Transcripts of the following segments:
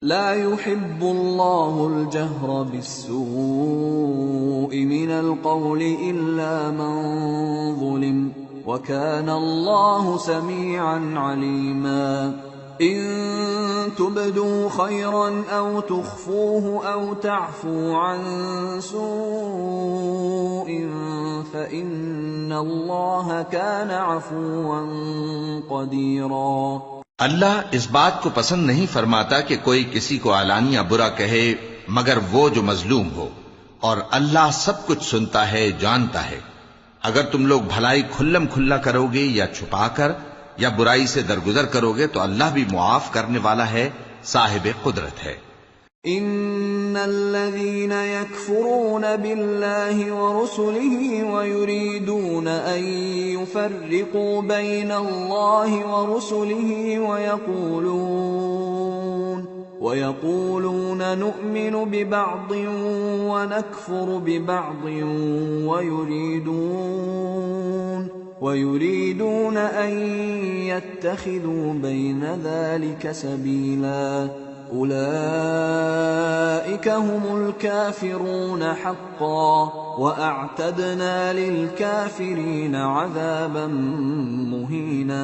ला युहिब्बुल्लाहुल जहरा बिस्सूइ मिनल क़ौलि इल्ला मन ज़ुलिम व काना अल्लाहु समीअन अलीमा। इन तुब्दू खैरन औ तुख्फूहु औ तअफू अन सूइन फ़इन्नल्लाह काना अफ़ूवन क़दीरा। अल्लाह इस बात को पसंद नहीं फरमाता कि कोई किसी को आलानिया बुरा कहे मगर वो जो मजलूम हो, और अल्लाह सब कुछ सुनता है, जानता है। अगर तुम लोग भलाई खुल्लम खुल्ला करोगे या छुपाकर या बुराई से दरगुजर करोगे तो अल्लाह भी मुआफ करने वाला है, साहिब कुदरत है। इन्नल्लज़ीना यकफुरून बिल्लाहि व रुसुलिहि व युरीदून अन युफ़र्रिक़ू बैनल्लाहि व रुसुलिहि व यक़ूलून नु'मिनु बिबअज़िन व नकफ़ुरु बिबअज़िन व युरीदून अन यत्तख़िज़ू बैन ज़ालिका सबीला। उलाइक हुमुल काफ़िरून हक़्क़ा व अअतदना लिलकाफ़िरीन अज़ाबन मुहीना।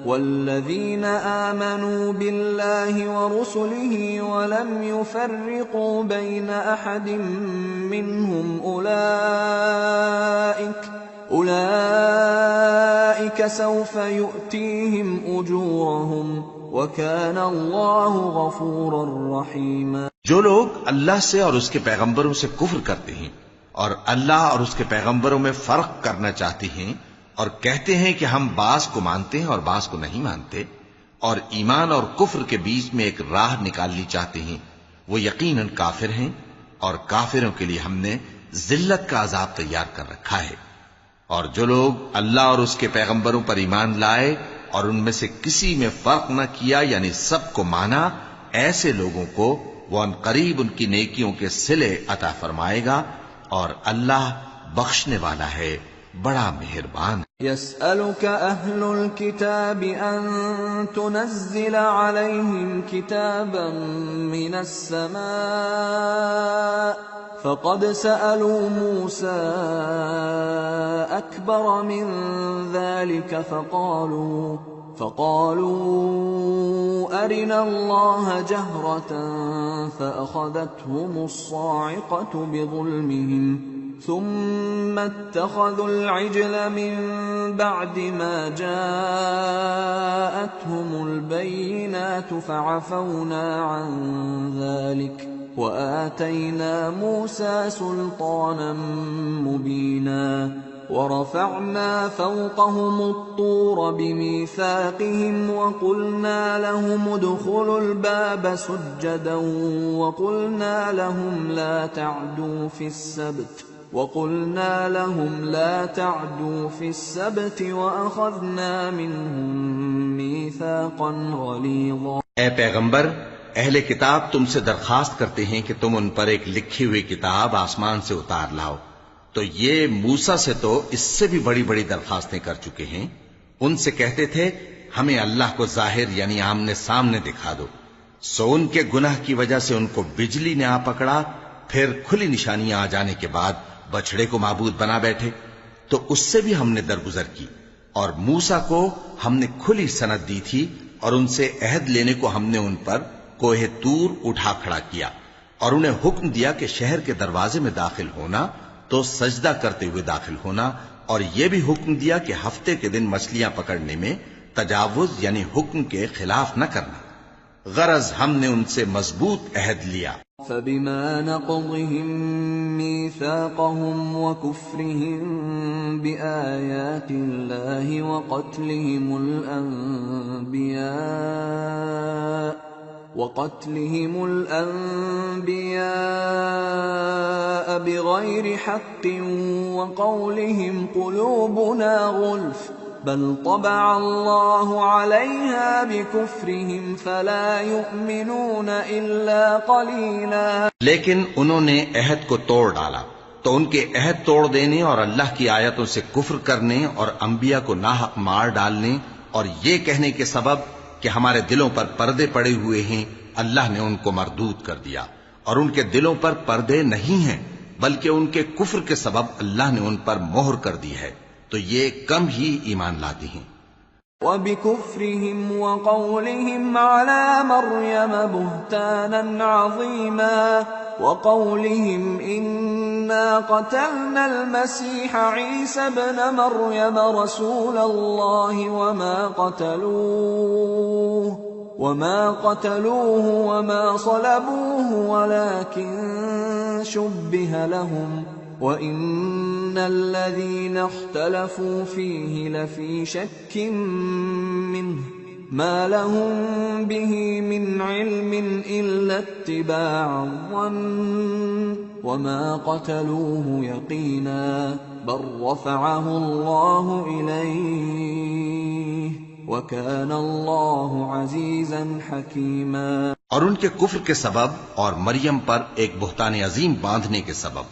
वल्लज़ीन आमनू बिल्लाहि व रुसुलिहि व लम युफ़र्रिक़ू बैन अहदिन मिनहुम उलाइक सौफ़ युअतीहिम उजूरहुम व काना अल्लाहु गफ़ूरर रहीमा। जो लोग अल्लाह से और उसके पैगंबरों से कुफ्र करते हैं और अल्लाह और उसके पैगंबरों में फर्क करना चाहते हैं और कहते हैं कि हम बास को मानते हैं और बास को नहीं मानते, और ईमान और कुफ्र के बीच में एक राह निकालनी चाहते हैं, वो यकीनन काफिर हैं, और काफिरों के लिए हमने जिल्लत का अजाब तैयार कर रखा है। और जो लोग अल्लाह और उसके पैगंबरों पर ईमान लाए और उनमें से किसी में फर्क न किया, यानी सबको माना, ऐसे लोगों को वो अनकरीब उनकी नेकियों के सिले अता फरमाएगा, और अल्लाह बख्शने वाला है, बड़ा मेहरबान। यसअलुका अहलुल किताबि अन तुनज़्ज़िल अलैहिम किताबन मिनस समा फ़क़द सअलू मूसा अकबर मिन ज़ालिका फ़क़ालू अरिना अल्लाह जहरतन फ़अख़ज़तहुमुस साइक़तु बिज़ुल्मिहिम थुम्मा इत्तख़ज़ुल इज्ल मिन बअदि मा जाअतहुमुल बय्यिनातु फ़अफ़ौना अन ज़ालिक व आतैना मूसा सुल्तानन मुबीना। ورفعنا فوقهم الطور بميثاقهم وقلنا لهم ادخلوا الباب سجدا وقلنا لهم لا تعدوا في السبت وأخذنا منهم ميثاقا غليظا। ए पैगंबर, अहले किताब तुमसे दरखास्त करते हैं कि तुम उन पर एक लिखी हुई किताब आसमान से उतार लाओ। तो ये मूसा से तो इससे भी बड़ी बड़ी दरखास्तें कर चुके हैं। उनसे कहते थे हमें अल्लाह को जाहिर यानी आमने सामने दिखा दो। सो उनके गुनाह की वजह से उनको बिजली ने आ पकड़ा, फिर खुली निशानियां आ जाने के बाद बछड़े को माबूद बना बैठे, तो उससे भी हमने दरगुजर की। और मूसा को हमने खुली सनद दी थी और उनसे अहद लेने को हमने उन पर कोहे तूर उठा खड़ा किया और उन्हें हुक्म दिया कि शहर के दरवाजे में दाखिल होना तो सजदा करते हुए दाखिल होना, और यह भी हुक्म दिया कि हफ्ते के दिन मछलियां पकड़ने में तजावुज यानी हुक्म के खिलाफ न करना। गरज हमने उनसे मजबूत अहद लिया। फबिमा नक़ज़िहिम मीसाक़हुम व कुफ्रिहिम बिआयातिल्लाहि व क़त्लिहिमुल अंबियाअ बिग़ैरि हक़्क़िन व क़ौलिहिम क़ुलूबुना ग़ुल्फ़ बल तबअ अल्लाहु अलैहा बिकुफ्रिहिम फला युमिनून इल्ला क़लीला। लेकिन उन्होंने अहद को तोड़ डाला, तो उनके अहद तोड़ देने और अल्लाह की आयतों से कुफ्र करने और अंबिया को नाहक मार डालने और ये कहने के सबब कि हमारे दिलों पर पर्दे पड़े हुए हैं, अल्लाह ने उनको मरदूद कर दिया और उनके दिलों पर पर्दे नहीं हैं, बल्कि उनके कुफ्र के सबब अल्लाह ने उन पर मोहर कर दी है, तो ये कम ही ईमान लाती हैं। वबिकुफ्रिहिम वक़ौलिहिम अला मर्यम बुहतानन अज़ीमा वक़ौलिहिम इन्ना क़तलनल मसीह ईसा इब्न मर्यम रसूलल्लाहि वमा क़तलूहु वमा सलबूहु वलाकिन शुब्बिह लहुम वइन्नल लज़ीना इख्तलफू फीहि लफ़ी शक्किन मिन्हु मा लहुम बिही मिन इल्मिन इल्ला इत्तिबाअ-ज़न्न वमा क़तलूहु यक़ीना बल रफ़अहु अल्लाहु इलैहि वकान अल्लाहु अज़ीज़न हकीमा। और उनके कुफ्र के सबब और मरियम पर एक बुहतान अजीम बांधने के सबब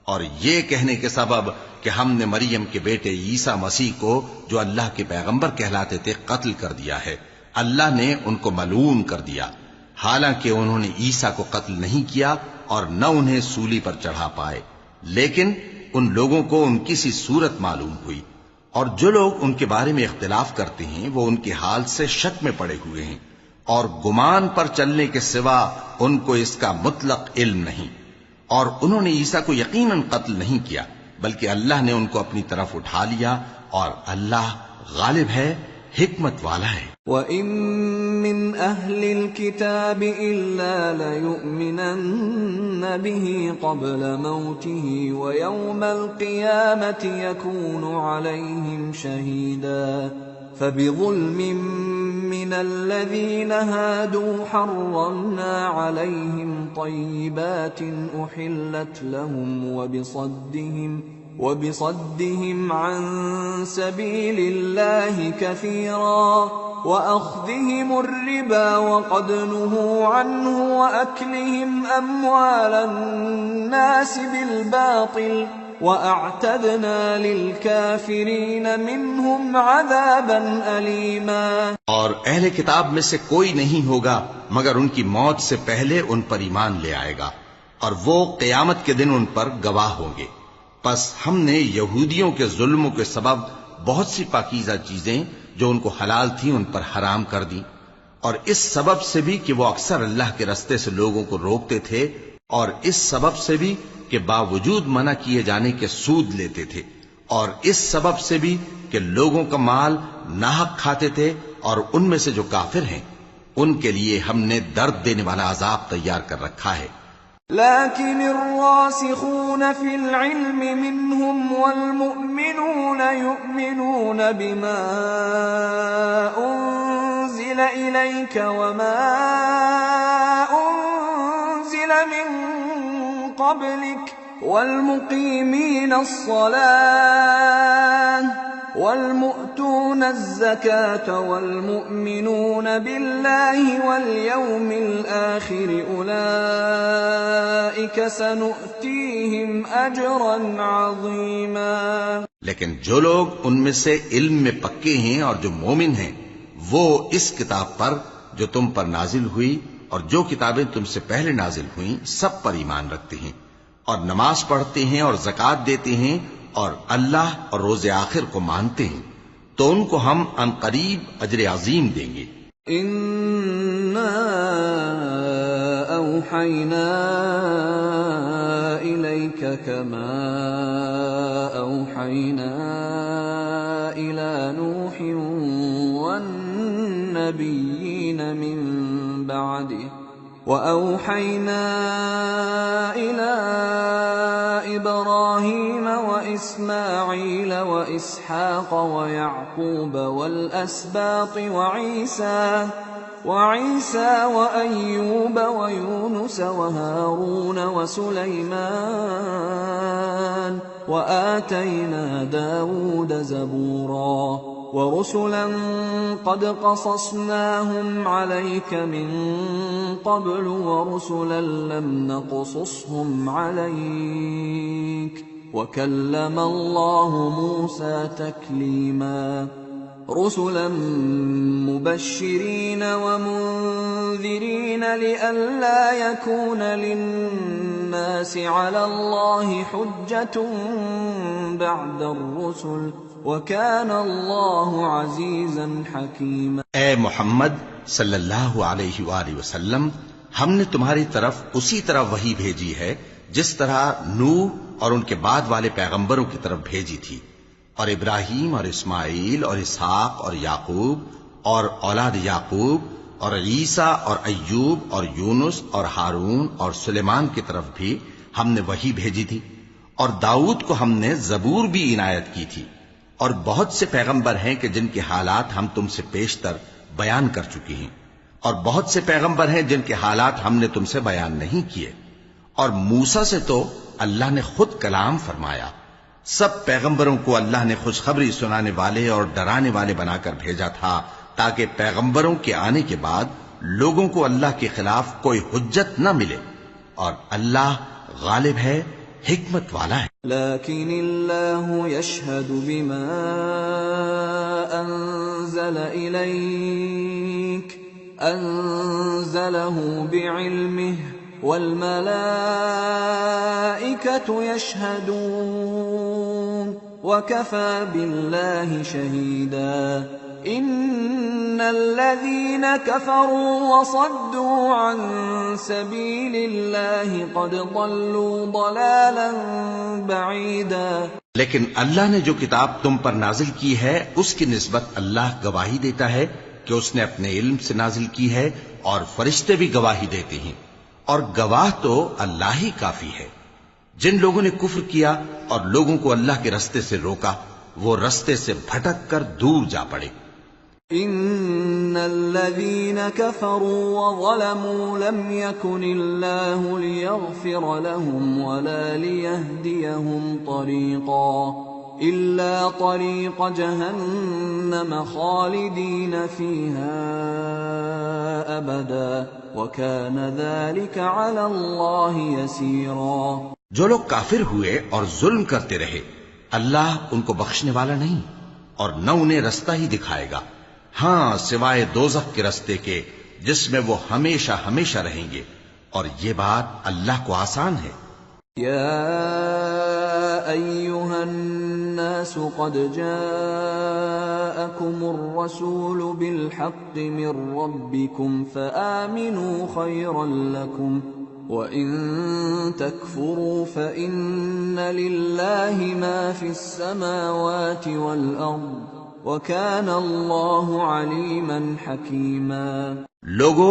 और ये कहने के सबब कि हमने मरियम के बेटे ईसा मसीह को, जो अल्लाह के पैगंबर कहलाते थे, कत्ल कर दिया है। अल्लाह ने उनको मलून कर दिया, हालांकि उन्होंने ईसा को कत्ल नहीं किया और न उन्हें सूली पर चढ़ा पाए, लेकिन उन लोगों को उनकी सी सूरत मालूम हुई। और जो लोग उनके बारे में इख्तिलाफ करते हैं वो उनके हाल से शक में पड़े हुए हैं और गुमान पर चलने के सिवा उनको इसका मुतलक इल्म नहीं। और उन्होंने ईसा को यकीनन कत्ल नहीं किया, बल्कि अल्लाह ने उनको अपनी तरफ उठा लिया और अल्लाह गालिब है, हिकमत वाला है। वइन मिन अहलिल किताबि इल्ला लयुमिनन्न बिही क़ब्ल मौतिही व यौमल क़ियामति यकूनु अलैहिम शहीदा फबिज़ुल्मिन मिनल्लज़ीन हादू हर्रमना अलैहिम तय्यिबातिन उहिल्लत लहुम वबिसद्दिहिम अन सबीलिल्लाहि कसीरा वअख़्ज़िहिमुर रिबा वक़द नुहू अन्हु वअक्लिहिम अम्वालन नास बिलबातिल वअअतदना लिलकाफिरीन मिनहुम अज़ाबन अलीमा। और अहले किताब में से कोई नहीं होगा मगर उनकी मौत से पहले उन पर ईमान ले आएगा और वो क़यामत के दिन उन पर गवाह होंगे। बस हमने यहूदियों के जुल्मों के सबब बहुत सी पाकीज़ा चीजें जो उनको हलाल थी उन पर हराम कर दी, और इस सबब से भी कि वो अक्सर अल्लाह के रस्ते से लोगों को रोकते थे, और इस सबब से भी कि बावजूद मना किए जाने के सूद लेते थे, और इस सबब से भी कि लोगों का माल नाहक खाते थे। और उनमें से जो काफिर हैं उनके लिए हमने दर्द देने वाला अजाब तैयार कर रखा है। लाकिन्निर्रासिखून फिल इल्मि मिनहुम वल मुअमिनून युमिनून बिमा उन्ज़िला इलैक वमा उन्ज़िला मिन क़ब्लिक वल मुक़ीमीन अस्सलाह वल्मुअतून अज़्ज़कात वल्मुअमिनून बिल्लाहि वल्यौमिल आखिर उलाइक सनुअतीहिम अजरन अज़ीमा। लेकिन जो लोग उनमें से इल्म में पक्के हैं और जो मोमिन हैं, वो इस किताब पर जो तुम पर नाजिल हुई और जो किताबें तुमसे पहले नाजिल हुई सब पर ईमान रखते हैं और नमाज पढ़ते हैं और ज़कात देते हैं और अल्लाह और रोज़े आखिर को मानते हैं, तो उनको हम अनकरीब अजर अजीम देंगे। इन्ना औहैना इलैका कमा औहैना इला नूहिन वन्नबिय्यीन मिन बअदिही वऔहैना इला इब्राहीम वइस्माईल वइस्हाक़ वयअक़ूब वलअस्बात वईसा वअय्यूब वयूनुस वहारून वसुलैमान वआतैना दाऊद ज़बूरा वरुसुलन क़द क़सस्नाहुम अलैक मिन क़ब्ल वरुसुलन लम नक़सुसहुम अलैक वकल्लम अल्लाहु मूसा तकलीमा। رسلا مبشرين ومنذرين لئلا يكون للناس على الله حجة بعد الرسل وكان الله عزيزا حكيما. ए मोहम्मद सल्लल्लाहु अलैहि वसल्लम, हमने तुम्हारी तरफ उसी तरह वही भेजी है जिस तरह नूह और उनके बाद वाले पैगंबरों की तरफ भेजी थी, और इब्राहिम और इस्माइल और इसहाक और याकूब और औलाद याकूब और ईसा और अय्यूब और यूनुस और हारून और सुलेमान की तरफ भी हमने वही भेजी थी। और दाऊद को हमने जबूर भी इनायत की थी। और बहुत से पैगंबर हैं कि जिनके हालात हम तुमसे पेशतर बयान कर चुके हैं, और बहुत से पैगंबर हैं जिनके हालात हमने तुमसे बयान नहीं किए। और मूसा से तो अल्लाह ने खुद कलाम फरमाया। सब पैगंबरों को अल्लाह ने खुशखबरी सुनाने वाले और डराने वाले बनाकर भेजा था, ताकि पैगंबरों के आने के बाद लोगों को अल्लाह के खिलाफ कोई हुज्जत न मिले। और अल्लाह गालिब है, हिकमत वाला है। लाकिनिल्लाहु यशहदु बिमा अंज़ल इलैक अंज़लहु बिइल्मिहि वल मलाइकतु यशहदून वकफा बिल्लाहि शहीदा इन्नल्लज़ीन कफ़रू वसद्दू अन सबीलिल्लाहि क़द ضल्लू ضलालन बईदा। लेकिन अल्लाह ने जो किताब तुम पर नाजिल की है उसकी निस्बत अल्लाह गवाही देता है कि उसने अपने इल्म से नाजिल की है, और फरिश्ते भी गवाही देते हैं, और गवाह तो अल्लाह ही काफी है। जिन लोगों ने कुफ्र किया और लोगों को अल्लाह के रस्ते से रोका, वो रस्ते से भटक कर दूर जा पड़े। इन्नल्लज़ीन कफ़रू वज़लमू लम यकुनिल्लाहु लियग़फ़िर लहुम वला लियहदियहुम तरीक़ा इल्ला तरीक़ जहन्नम ख़ालिदीन फ़ीहा अबदा वकान ज़ालिक अला अल्लाहि यसीरा। जो लोग काफिर हुए और जुल्म करते रहे, अल्लाह उनको बख्शने वाला नहीं और न उन्हें रास्ता ही दिखाएगा, हां सिवाय दोज़ख के रास्ते के जिसमें वो हमेशा हमेशा रहेंगे, और ये बात अल्लाह को आसान है। या अय्युहन नासु क़द जाअकुमुर रसूलु बिल हक़्क़ि मिर रब्बिकुम फ़आमिनू ख़ैरन लकुम व इन तकफ़ुरू फ़इन्न लिल्लाहि मा फ़िस समावाति वल अर्ज़ वकान अल्लाहु अलीमन हकीमा। लोगो,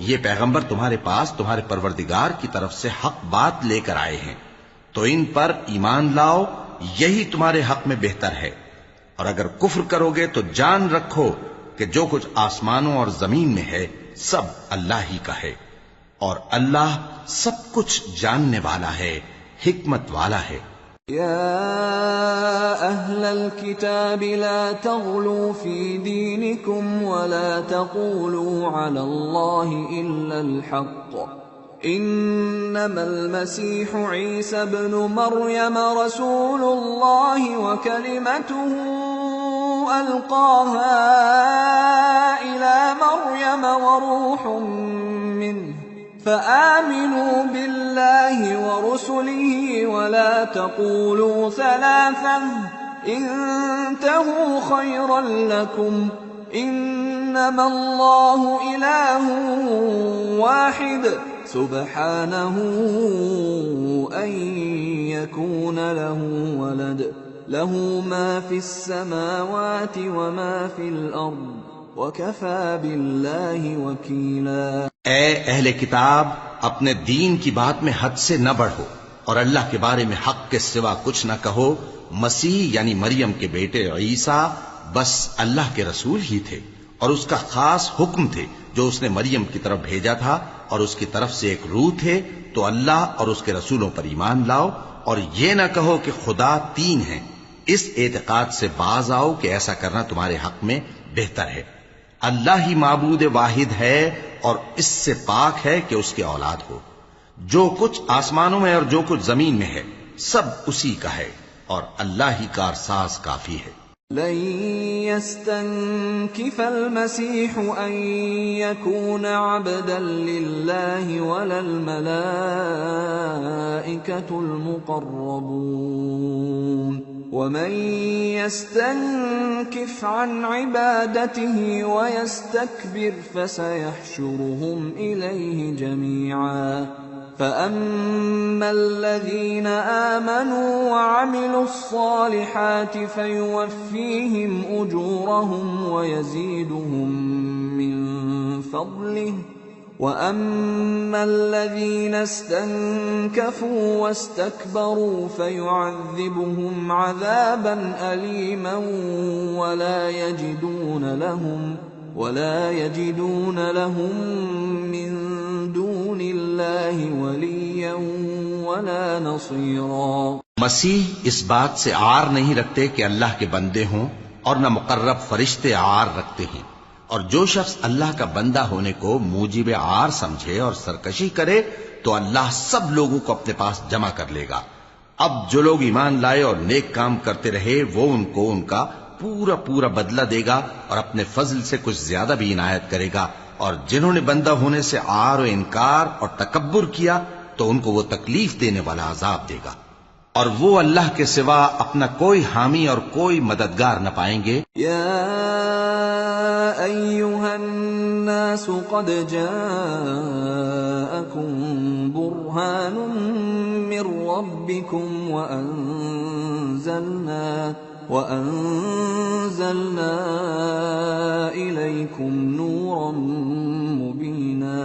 ये पैगंबर तुम्हारे पास तुम्हारे परवरदिगार की तरफ से हक बात लेकर आए हैं, तो इन पर ईमान लाओ, यही तुम्हारे हक में बेहतर है। और अगर कुफ्र करोगे तो जान रखो कि जो कुछ आसमानों और जमीन में है सब अल्लाह ही का है, और अल्लाह सब कुछ जानने वाला है, हिकमत वाला है। या अहलल किताबि ला तग़लू फी दीनिकुम वला तक़ूलू अलल्लाहि इल्लल हक़्क़ इन्नमल मसीहु ईसा इब्नु मर्यम रसूलुल्लाहि व कलिमतुहु अल्क़ाहा इला मर्यम व रूहुम मिन्हु फ़आमिनू बिल्लाहि व रुसुलिहि वला तक़ूलू सलासा इंतहू खैरन लकुम इन्नमल्लाहु इलाहुन वाहिद सुब्हानहु अन यकून लहू वलद लहू मा फिस समावाति व मा फिल अर्ज़ वकफ़ा बिल्लाहि वकीला। ए अहले किताब, अपने दीन की बात में हद से न बढ़ो और अल्लाह के बारे में हक के सिवा कुछ न कहो। मसीह यानी मरियम के बेटे ईसा बस अल्लाह के रसूल ही थे और उसका खास हुक्म थे जो उसने मरियम की तरफ भेजा था, और उसकी तरफ से एक रूह थे। तो अल्लाह और उसके रसूलों पर ईमान लाओ और ये न कहो कि खुदा तीन हैं। इस एतकाद से बाज आओ कि ऐसा करना तुम्हारे हक में बेहतर है। अल्लाह ही माबूद वाहिद है और इससे पाक है कि उसकी औलाद हो। जो कुछ आसमानों में और जो कुछ जमीन में है सब उसी का है, और अल्लाह ही कारसाज काफी है। لن يستنكف المسيح أن يكون عبدا لله ولا الملائكة المقربون ومن يستنكف عن عبادته ويستكبر فسيحشرهم إليه جميعا فأما الذين آمنوا وعملوا الصالحات فيوفيهم أجورهم ويزيدهم من فضله وأما الذين استنكفوا واستكبروا فيعذبهم عذابا أليما ولا يجدون لهم من دون الله وليا ولا نصيرا। मसीह इस बात से आर नहीं रखते कि अल्लाह के बंदे हों और न मुकर्रब फरिश्ते आर रखते हैं, और जो शख्स अल्लाह का बंदा होने को मूजिब आर समझे और सरकशी करे तो अल्लाह सब लोगों को अपने पास जमा कर लेगा। अब जो लोग ईमान लाए और नेक काम करते रहे वो उनको उनका पूरा पूरा बदला देगा और अपने फजल से कुछ ज्यादा भी इनायत करेगा, और जिन्होंने बंदा होने से आर और इनकार और तकब्बुर किया तो उनको वो तकलीफ देने वाला अजाब देगा, और वो अल्लाह के सिवा अपना कोई हामी और कोई मददगार न पाएंगे। या अय्युहन्नास क़द जाअकुम बुरहानुम मिर रब्बिकुम वअंज़लना इलैकुम नूरन मुबीना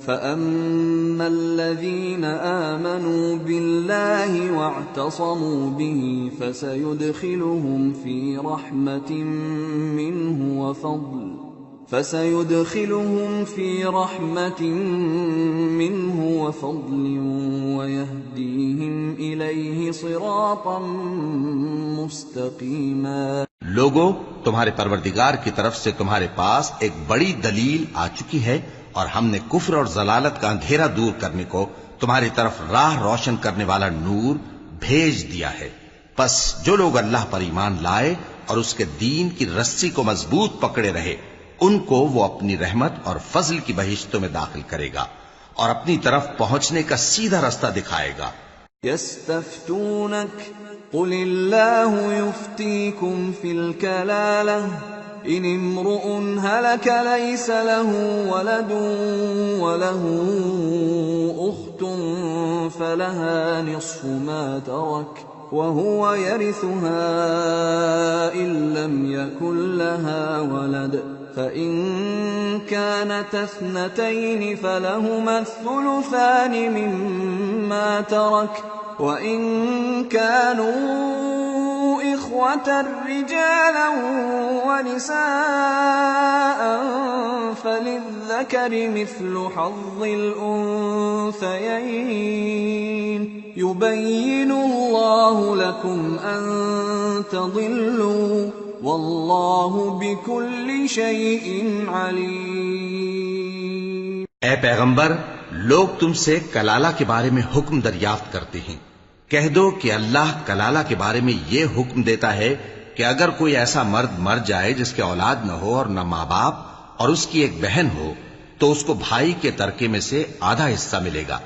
فأما الذين آمنوا بالله واعتصموا به فسيدخلهم في رحمة منه وفضل ويهديهم إليه صراطا مستقيما। लोगों, तुम्हारे परवरदिगार की तरफ से तुम्हारे पास एक बड़ी दलील आ चुकी है और हमने कुफ्र और जलालत का अंधेरा दूर करने को तुम्हारी तरफ राह रोशन करने वाला नूर भेज दिया है। बस जो लोग अल्लाह पर ईमान लाए और उसके दीन की रस्सी को मजबूत पकड़े रहे उनको वो अपनी रहमत और फजल की बहिश्तों में दाखिल करेगा और अपनी तरफ पहुंचने का सीधा रास्ता दिखाएगा। यस्तफ्तूनक कुलिल्लाहु युफ्तीकुम फिल कलाला इन इम्रुउन हलक लैस लहू वलदुन वलहू उख्तुन फलहा निस्फु मा तरक वहुव यरिथुहा इन लम यकुन लहा वलद फ़इन कानत इस्नतैन फलहुमा الثلثان मिम्मा तरक वइन कानू इख्वतन रिजाला वनिसाअ फलिल्ज़करि मिस्लु हज़्ज़िल उन्सयैन युबय्यिनुल्लाहु लकुम अन तज़िल्लू वल्लाहु बिकुल्लि शैइन अलीम। ए पैगंबर, लोग तुमसे कलाला के बारे में हुक्म दरियाफ्त करते हैं। कह दो कि अल्लाह कलाला के बारे में ये हुक्म देता है कि अगर कोई ऐसा मर्द मर जाए जिसके औलाद न हो और न माँ बाप और उसकी एक बहन हो तो उसको भाई के तरके में से आधा हिस्सा मिलेगा,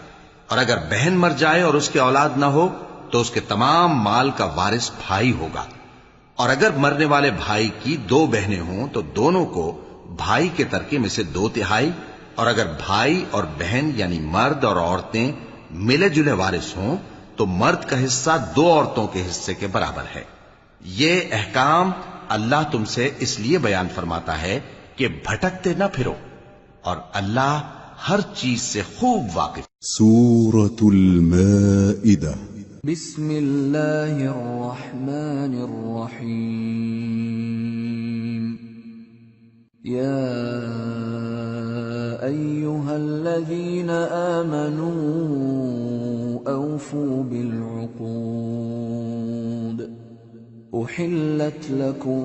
और अगर बहन मर जाए और उसके औलाद न हो तो उसके तमाम माल का वारिस भाई होगा। और अगर मरने वाले भाई की दो बहनें हों तो दोनों को भाई के तरके में से 2/3, और अगर भाई और बहन यानी मर्द और औरतें मिले जुले वारिस हों तो मर्द का हिस्सा 2 औरतों के हिस्से के बराबर है। ये अहकाम अल्लाह तुमसे इसलिए बयान फरमाता है कि भटकते न फिरो, और अल्लाह हर चीज से खूब वाकिफ। सूरतुल माइदा बिस्मिल्लाहिर रहमानिर रहीम। या अय्युहल्लज़ीना आमनू औफू बिल उक़ूद उहिल्लत लकुम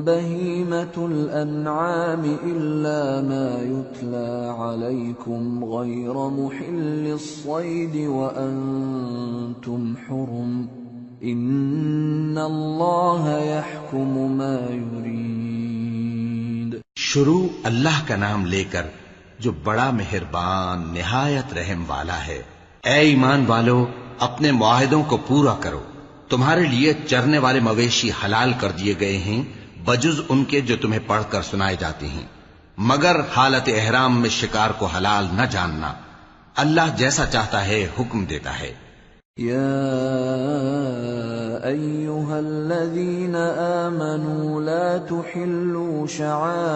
बहीमतुल अन्आम इल्ला मा युत्ला अलैकुम गैर मुहिल्लिस सैद व अंतुम हुरुम इन्नल्लाह यहकुमु मा युरीद। शुरू अल्लाह का नाम लेकर जो बड़ा मेहरबान निहायत रहम वाला है। ऐ ईमान वालो, अपने मुआहिदों को पूरा करो। तुम्हारे लिए चरने वाले मवेशी हलाल कर दिए गए हैं, बजुज उनके जो तुम्हें पढ़कर सुनाए जाते हैं, मगर हालत एहराम में शिकार को हलाल न जानना। अल्लाह जैसा चाहता है हुक्म देता है। या अय्युहल्लज़ीना आमनू ला तुहिल्लू शआइरल्लाह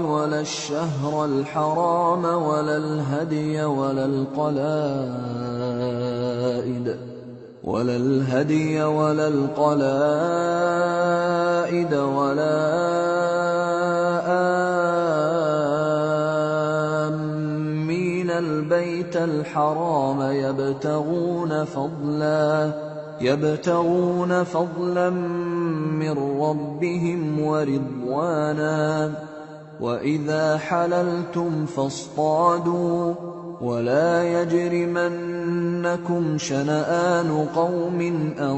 वला अश-शहरल हराम वला al-हदिय वला القلائد ولا آمين البيت الحرام يبتغون فضلا من ربهم ورضوانا وإذا حللتم فاصطادوا ولا يجرمنكم شنآن قوم أن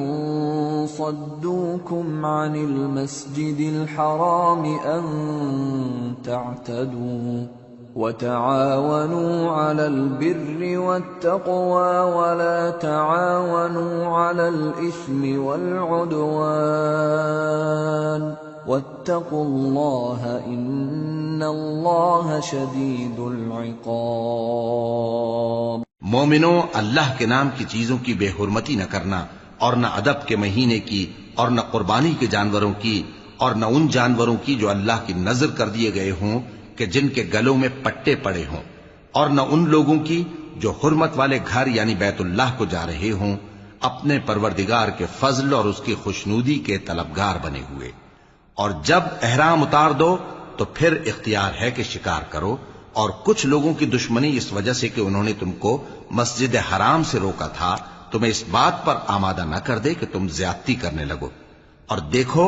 صدوكم عن المسجد الحرام أن تعتدوا وتعاونوا على البر والتقوى ولا تعاونوا على الإثم والعدوان वत्तक़ु अल्लाह इन्नल्लाह शदीदुल इक़ाब। मोमिनो, अल्लाह के नाम की चीजों की बेहुरमती न करना और न अदब के महीने की और न कुर्बानी के जानवरों की और न उन जानवरों की जो अल्लाह की नजर कर दिए गए हों कि जिनके गलों में पट्टे पड़े हों, और न उन लोगों की जो हुर्मत वाले घर यानी बैतुल्लाह को जा रहे हों, अपने परवरदिगार के फजल और उसकी खुशनूदी के तलबगार बने हुए। और जब एहराम उतार दो तो फिर इख्तियार है कि शिकार करो। और कुछ लोगों की दुश्मनी इस वजह से कि उन्होंने तुमको मस्जिद हराम से रोका था, तुम्हें इस बात पर आमादा न कर दे कि तुम ज्यादती करने लगो। और देखो,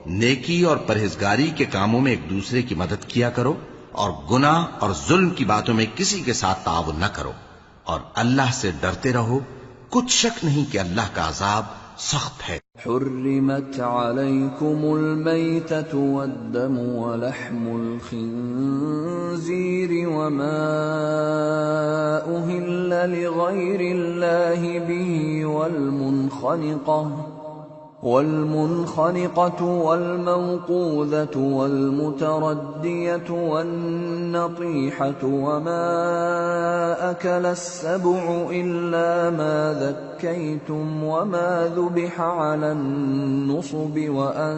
नेकी और परहेजगारी के कामों में एक दूसरे की मदद किया करो और गुनाह और जुल्म की बातों में किसी के साथ ताउन न करो और अल्लाह से डरते रहो। कुछ शक नहीं कि अल्लाह का अजाब सख्त है। हुर्रिमत अलैकुमुल मैततु वद्दमु वलहमुल खिंज़ीरि वमा उहिल्ल लिगैरिल्लाहि बिहि والمنخنقة والموقوذة والمتردية والنطيحة وما أكل السبع إلا ما ذكيتم وما ذبح على النصب وأن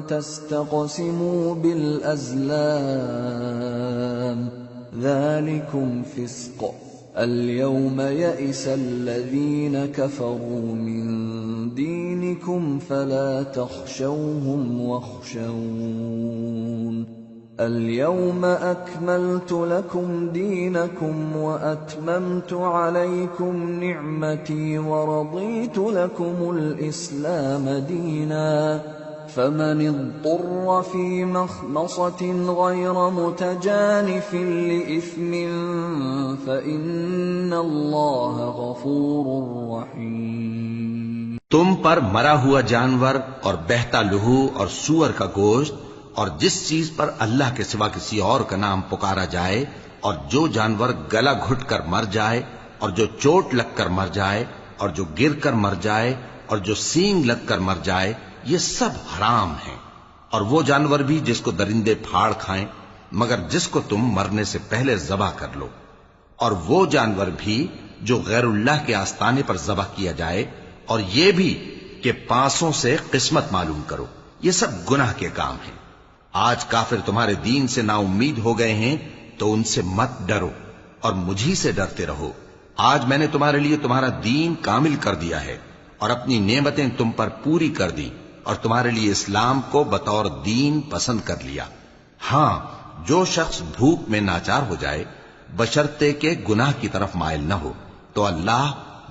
تستقسموا بالأزلام ذلكم فسق اليوم يئس الذين كفروا من دينكم فلا تخشوهم واخشون اليوم أكملت لكم دينكم وأتممت عليكم نعمتي ورضيت لكم الإسلام دينا فمن اضطر في مخمصة غير متجانف لإثم فإن الله غفور رحيم। तुम पर मरा हुआ जानवर और बहता लहू और सूअर का गोश्त और जिस चीज पर अल्लाह के सिवा किसी और का नाम पुकारा जाए और जो जानवर गला घुट कर मर जाए और जो चोट लगकर मर जाए और जो गिर कर मर जाए और जो सींग लगकर मर जाए, ये सब हराम हैं। और वो जानवर भी जिसको दरिंदे फाड़ खाएं, मगर जिसको तुम मरने से पहले ज़बह कर लो। और वो जानवर भी जो गैरुल्लाह के आस्ताने पर ज़बह किया जाए, और ये भी कि पांसों से किस्मत मालूम करो। ये सब गुनाह के काम हैं। आज काफिर तुम्हारे दीन से नाउम्मीद हो गए हैं, तो उनसे मत डरो और मुझी से डरते रहो। आज मैंने तुम्हारे लिए तुम्हारा दीन कामिल कर दिया है और अपनी नेमतें तुम पर पूरी कर दी और तुम्हारे लिए इस्लाम को बतौर दीन पसंद कर लिया। हां, जो शख्स भूख में नाचार हो जाए बशर्ते के गुनाह की तरफ माइल न हो, तो अल्लाह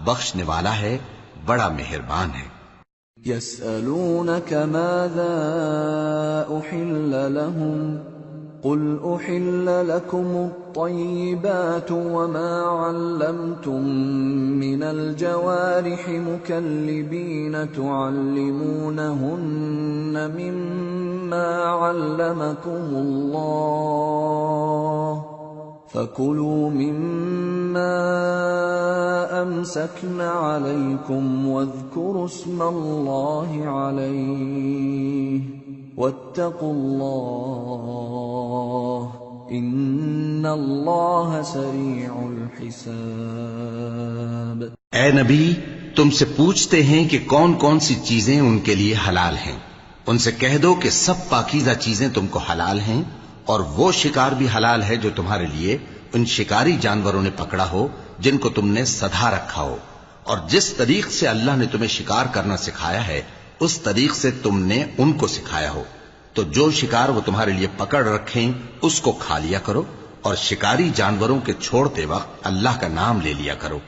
बख्शने वाला है, बड़ा मेहरबान है। यस्अलूनक माज़ा उहिल्ल लहुम قل أحل لكم الطيبات وما علمتم من الجوارح مكلبين تعلمونهن مما علمكم الله فكلوا مما أمسكن عليكم واذكروا اسم الله عليه واتقوا الله إن الله سريع الحساب। ऐ नबी, तुमसे पूछते हैं कि कौन कौन सी चीजें उनके लिए हलाल हैं। उनसे कह दो कि सब पाकीज़ा चीजें तुमको हलाल हैं और वो शिकार भी हलाल है जो तुम्हारे लिए उन शिकारी जानवरों ने पकड़ा हो जिनको तुमने सधा रखा हो, और जिस तरीक से अल्लाह ने तुम्हें शिकार करना सिखाया है उस तरीक से तुमने उनको सिखाया हो। तो जो शिकार वो तुम्हारे लिए पकड़ रखें उसको खा लिया करो, और शिकारी जानवरों के छोड़ते वक्त अल्लाह का नाम ले लिया करो,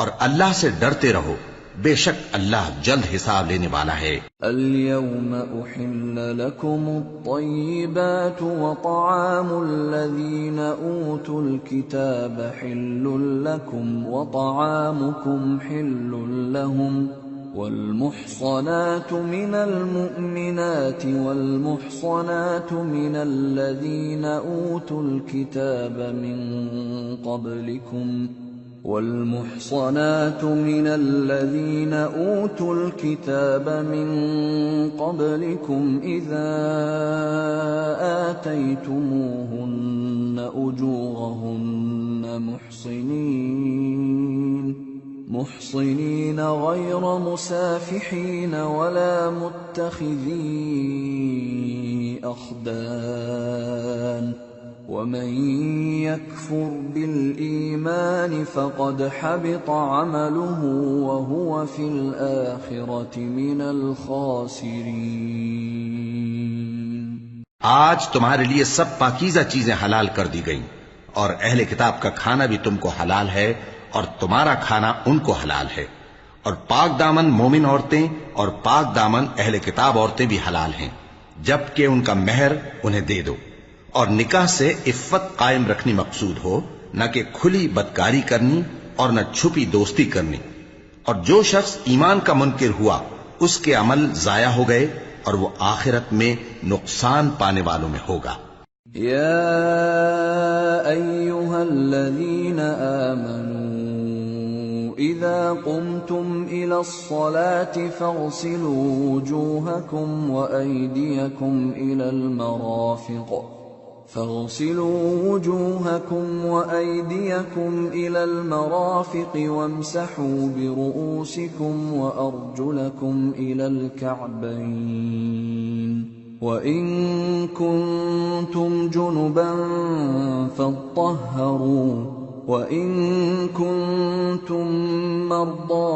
और अल्लाह से डरते रहो, बेशक अल्लाह जल्द हिसाब लेने वाला है। اليوم أحل لكم الطيبات وطعام الذين أوتوا الكتاب حل لكم وطعامكم حل لهم والمحصنات من المؤمنات والمحصنات من الذين أوتوا الكتاب من قبلكم والمحصنات من الذين أوتوا الكتاب من قبلكم إذا آتيتموهن أجورهن محصنين غير مسافحين ولا متخذي أخدان ومن يكفر بالإيمان فقد حبط عمله وهو في الآخرة من الخاسرين। आज तुम्हारे लिए सब पाकीज़ा चीजें हलाल कर दी गईं, और अहले किताब का खाना भी तुमको हलाल है और तुम्हारा खाना उनको हलाल है, और पाक दामन मोमिन औरतें और पाक दामन अहले किताब औरतें भी हलाल हैं, जबकि उनका मेहर उन्हें दे दो। और निकाह से इफ्फत कायम रखनी मकसूद हो, न कि खुली बदकारी करनी और न छुपी दोस्ती करनी। और जो शख्स ईमान का मुनकिर हुआ उसके अमल जाया हो गए और वो आखिरत में नुकसान पाने वालों में होगा। या अय्युहल्लज़ीना आमनू इज़ा कुमतुम इलस्सलाति फग़सिलू वुजूहकुम व अयदियकुम इलल मराफ़िक़ فاغسلوا وجوهكم وأيديكم إلى المرافق وامسحوا برؤوسكم وأرجلكم إلى الكعبين وإن كنتم جنبا فاطهروا وإن كنتم مرضى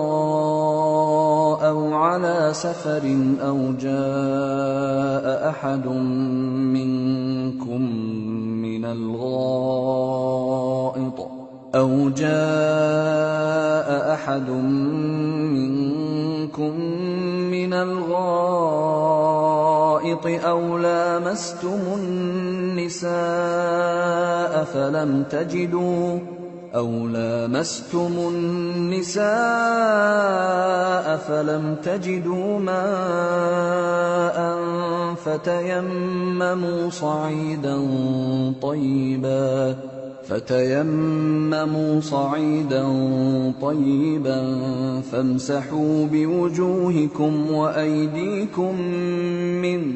أو على سفر أو جاء أحد منكم من الغائط أو لامستم النساء فلم تجدوا ماء فتيمموا صعيدا طيبا فامسحوا بوجوهكم وأيديكم منه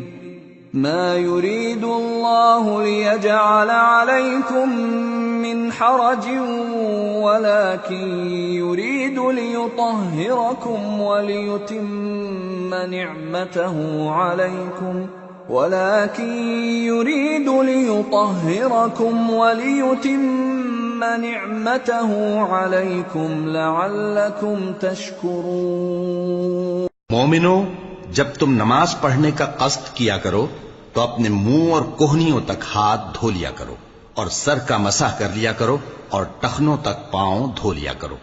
ما يريد الله ليجعل عليكم من حرج ولكن يريد ليطهركم وليتم نعمته عليكم لعلكم تشكرون। मोमिनो, जब तुम नमाज पढ़ने का कस्द किया करो तो अपने मुंह और कोहनियों तक हाथ धो लिया करो, और सर का मसाह कर लिया करो, और टखनों तक पांव धो लिया करो।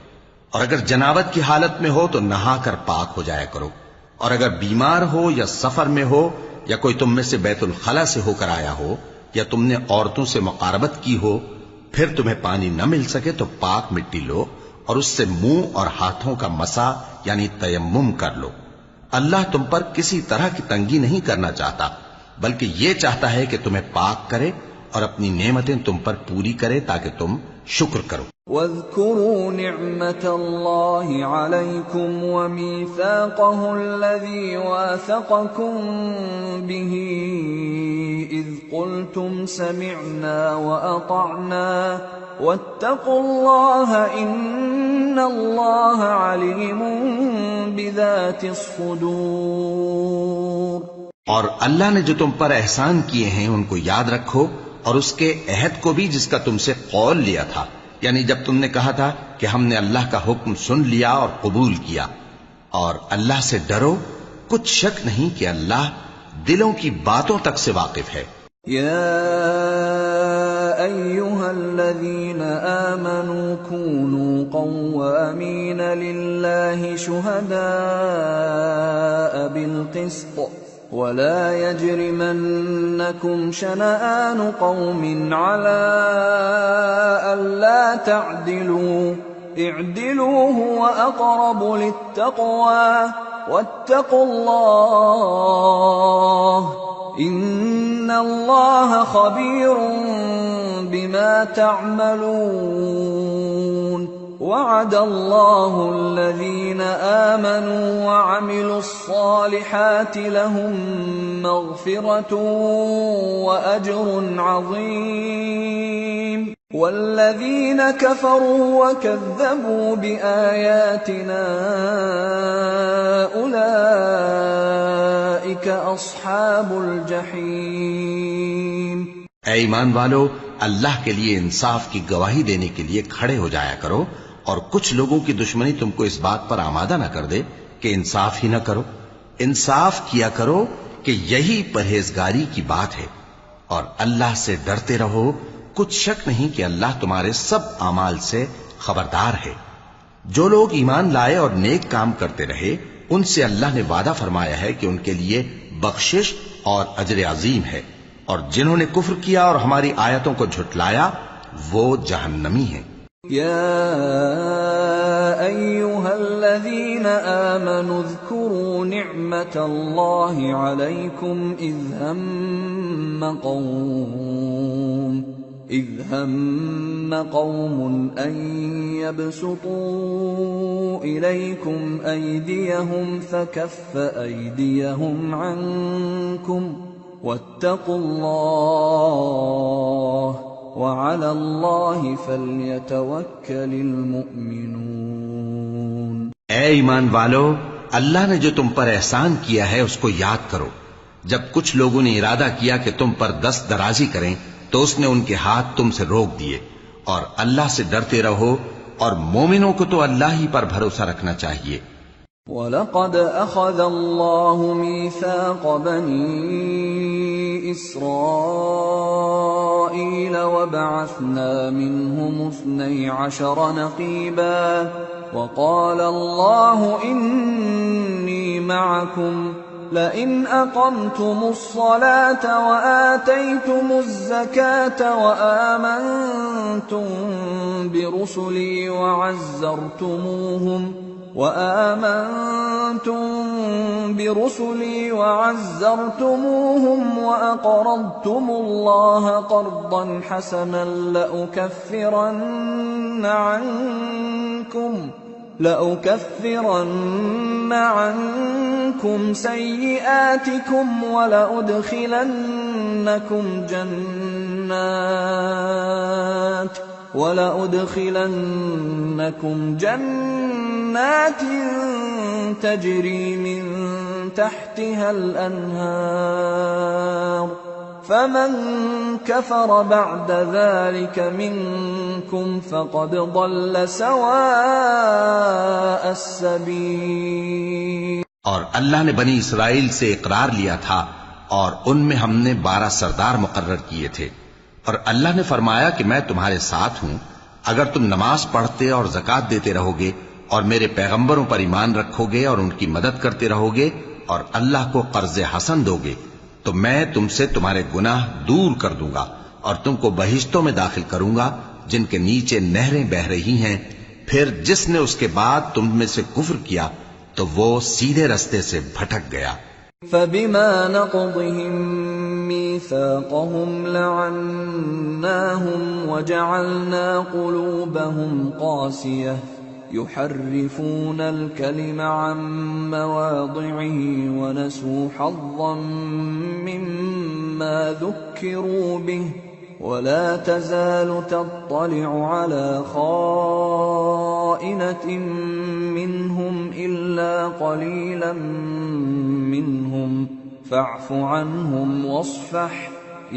और अगर जनावत की हालत में हो तो नहाकर पाक हो जाया करो, और अगर बीमार हो या सफर में हो या कोई तुम में से बैतुल खला से होकर आया हो या तुमने औरतों से मुकारबत की हो, फिर तुम्हें पानी न मिल सके तो पाक मिट्टी लो और उससे मुंह और हाथों का मसा यानी तयम्मुम कर लो। अल्लाह तुम पर किसी तरह की तंगी नहीं करना चाहता, बल्कि ये चाहता है कि तुम्हें पाक करे और अपनी नेमतें तुम पर पूरी करे ताकि तुम शुक्र करो। वज़्कुरू निअमतल्लाहि अलैकुम व मीसाक़हु अल्लज़ी वासक़कुम बिही इज़ क़ुल्तुम समिअना व अतअना वत्तक़ुल्लाह इन्नल्लाह अलीमुन बिज़ातिस सुदूर। और अल्लाह ने जो तुम पर एहसान किए हैं उनको याद रखो और उसके अहद को भी जिसका तुमसे कौल लिया था, यानी जब तुमने कहा था कि हमने अल्लाह का हुक्म सुन लिया और कबूल किया। और अल्लाह से डरो, कुछ शक नहीं कि अल्लाह दिलों की बातों तक से वाकिफ है। या अय्युहल्लज़ीना आमनू कूनू क़व्वामीन लिल्लाहि शुहदाअ बिल क़िस्त वला यजरिमन्नकुम शनआन क़ौमिन अला अल्ला तअदिलू इअदिलू हुवा अक़रबु लित्तक़वा वत्तक़ुल्लाह इन्नल्लाह ख़बीरुन बिमा तअमलून। वअदल्लाहु अल्लज़ीना आमनू वअमिलुस्सालिहाति लहुम मग़फ़िरतुन वअज्रुन अज़ीम। वल्लज़ीना कफ़रू वकज़्ज़बू बिआयातिना उलाइक अस्हाबुल जहीम। ऐ ईमान वालो, अल्लाह के लिए इंसाफ की गवाही देने के लिए खड़े हो जाया करो और कुछ लोगों की दुश्मनी तुमको इस बात पर आमादा न कर दे कि इंसाफ ही न करो। इंसाफ किया करो कि यही परहेजगारी की बात है और अल्लाह से डरते रहो, कुछ शक नहीं कि अल्लाह तुम्हारे सब आमाल से खबरदार है। जो लोग ईमान लाए और नेक काम करते रहे उनसे अल्लाह ने वादा फरमाया है कि उनके लिए बख्शिश और अजर अजीम है, और जिन्होंने कुफ्र किया और हमारी आयतों को झुटलाया वो जहन्नमी हैं। या अय्युहल्लज़ीना आमनू ज़्कुरू निअमतल्लाहि अलैकुम इज़ हम्म कौमुन अन यबसुतू इलैकुम अयदियहुम फकफ्फ अयदियहुम अन्कुम वत्तक़ुल्लाह वअलल्लाहि फल्यतवक्कलिल मुअमिनून। ऐ ईमान वालो, अल्लाह ने जो तुम पर एहसान किया है उसको याद करो। जब कुछ लोगों ने इरादा किया कि तुम पर दस्त दराजी करें तो उसने उनके हाथ तुमसे रोक दिए। और अल्लाह से डरते रहो और मोमिनों को तो अल्लाह ही पर भरोसा रखना चाहिए। वलक़द अख़ज़ल्लाहु मीसाक़ बनी इस्राईल वबअस्ना मिनहुम 12 नक़ीबा वक़ाल अल्लाहु इन्नी मअकुम लइन अक़मतुमुस्सलात वआतैतुमुज़्ज़कात वआमनतुम बिरुसुली वअज़्ज़रतुमूहुम वअक़रضतुमुल्लाह क़र्ज़न हसनन लअुकफ्फिरन्न عنكم سيئاتكم ولأدخلنكم جنات تجري من تحتها الأنهار فمن كفر بعد ذلك منكم فقد ضل سواء السبيل। और अल्लाह ने बनी इसराइल से इकरार लिया था और उनमें हमने 12 सरदार मुकर्रर किए थे। और अल्लाह ने फरमाया कि मैं तुम्हारे साथ हूं अगर तुम नमाज पढ़ते और ज़कात देते रहोगे और मेरे पैगंबरों पर ईमान रखोगे और उनकी मदद करते रहोगे और अल्लाह को कर्ज हसन दोगे तो मैं तुमसे तुम्हारे गुनाह दूर कर दूंगा और तुमको बहिश्तों में दाखिल करूंगा जिनके नीचे नहरें बह रही हैं। फिर जिसने उसके बाद तुम में से कुफ्र किया तो वो सीधे रास्ते से भटक गया। फबिमा नक़दिहिम मीसाक़हुम लअन्नाहुम वजअलना क़ुलूबहुम क़ासियह युहर्रिफूना अल-कलिमा अन मवादि'iही वनसू हज़्ज़न मिम्मा ज़ुक्किरू बिहि वला तज़ालु तत्तलि'ु अला ख़ाइनतिन मिनहुम इल्ला क़लीलन मिनहुम फ़अफ़ु अन्हुम वस्फ़ह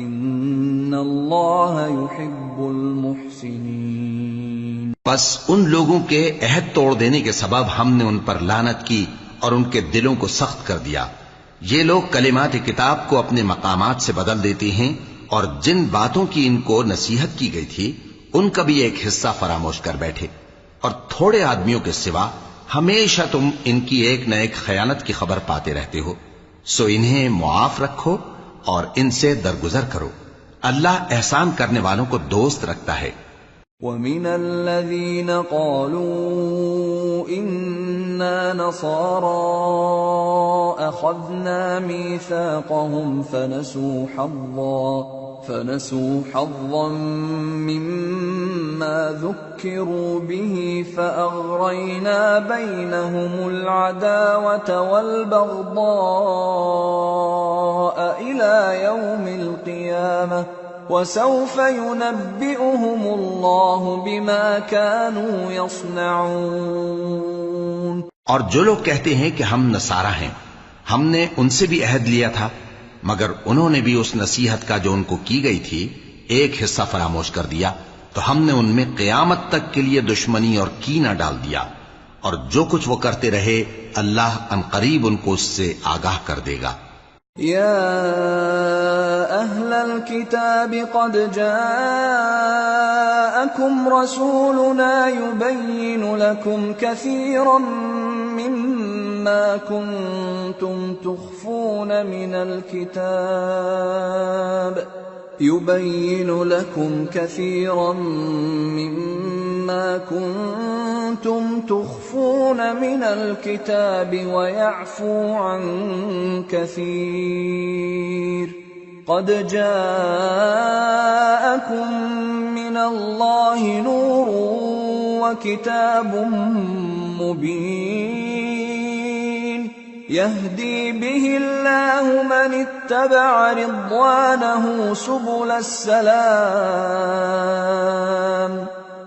इन्नल्लाह युहिब्बुल मुहसिनीन। बस उन लोगों के अहद तोड़ देने के सबब हमने उन पर लानत की और उनके दिलों को सख्त कर दिया। ये लोग कलिमात किताब को अपने मकामात से बदल देते हैं और जिन बातों की इनको नसीहत की गई थी उनका भी एक हिस्सा फरामोश कर बैठे। और थोड़े आदमियों के सिवा हमेशा तुम इनकी एक न एक खयानत की खबर पाते रहते हो। सो इन्हें मुआफ रखो और इनसे दरगुजर करो। अल्लाह एहसान करने वालों को दोस्त रखता है। वमिनल्लज़ीन क़ालू इन्ना नसारा अख़ज़ना मीसाक़हुम फनसू हज़्ज़न मिम्मा ज़ुक्किरू बिही फ़अग़रयना बैनहुमुल अदावत वल बग़दाअ इला यौमिल क़ियामह वसौफ युनब्बिउहुमुल्लाहु बिमा कानू यस्नऊन। और जो लोग कहते हैं कि हम नसारा हैं, हमने उनसे भी अहद लिया था, मगर उन्होंने भी उस नसीहत का जो उनको की गई थी एक हिस्सा फरामोश कर दिया, तो हमने उनमें क़यामत तक के लिए दुश्मनी और कीना डाल दिया। और जो कुछ वो करते रहे अल्लाह अनकरीब उनको उससे आगाह कर देगा। या अहलल किताब क़द जाअकुम रसूलुना युबय्यिनु लकुम कसीरम मिम्मा कुन्तुम तुख्फून मिनल किताब يبين لكم كثيرا مما كنتم تخفون من الكتاب ويعفو عن كثير قد جاءكم من الله نور وكتاب مبين يهدي به الله من اتبع رضوانه سبل السلام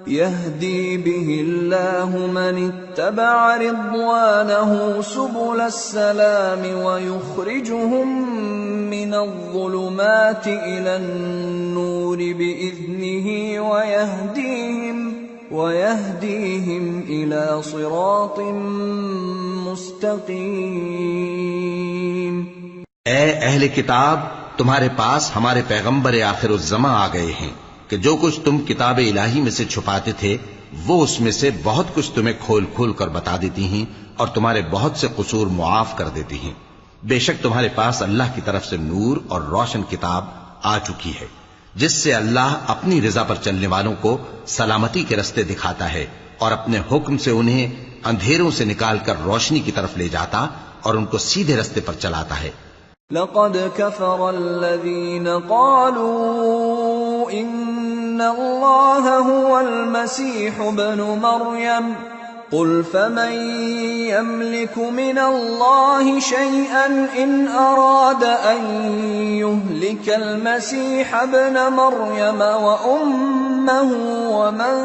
يهدي به الله من اتبع رضوانه سبل السلام ويخرجهم من الظلمات إلى النور بإذنه ويهديهم إلى صراط मुस्तकीम। ए अहले किताब, तुम्हारे पास हमारे पैगंबर आखिरुज़्ज़मा आ गए हैं कि जो कुछ तुम किताब इलाही में से छुपाते थे वो उसमें से बहुत कुछ तुम्हें खोल खोल कर बता देती हैं और तुम्हारे बहुत से कसूर मुआफ कर देती हैं। बेशक तुम्हारे पास अल्लाह की तरफ से नूर और रोशन किताब आ चुकी है जिससे अल्लाह अपनी रजा पर चलने वालों को सलामती के रास्ते दिखाता है और अपने हुक्म से उन्हें अंधेरों से निकालकर रोशनी की तरफ ले जाता और उनको सीधे रास्ते पर चलाता है। लक़द कफ़र अल्लज़ीन क़ालू इन्नल्लाह हुवल मसीह इब्नु मरियम क़ुल फमन यमलिकु मिनल्लाहि शैअन इन अराद अन युहलिकल मसीह इब्न मरियम व उम्महु व मन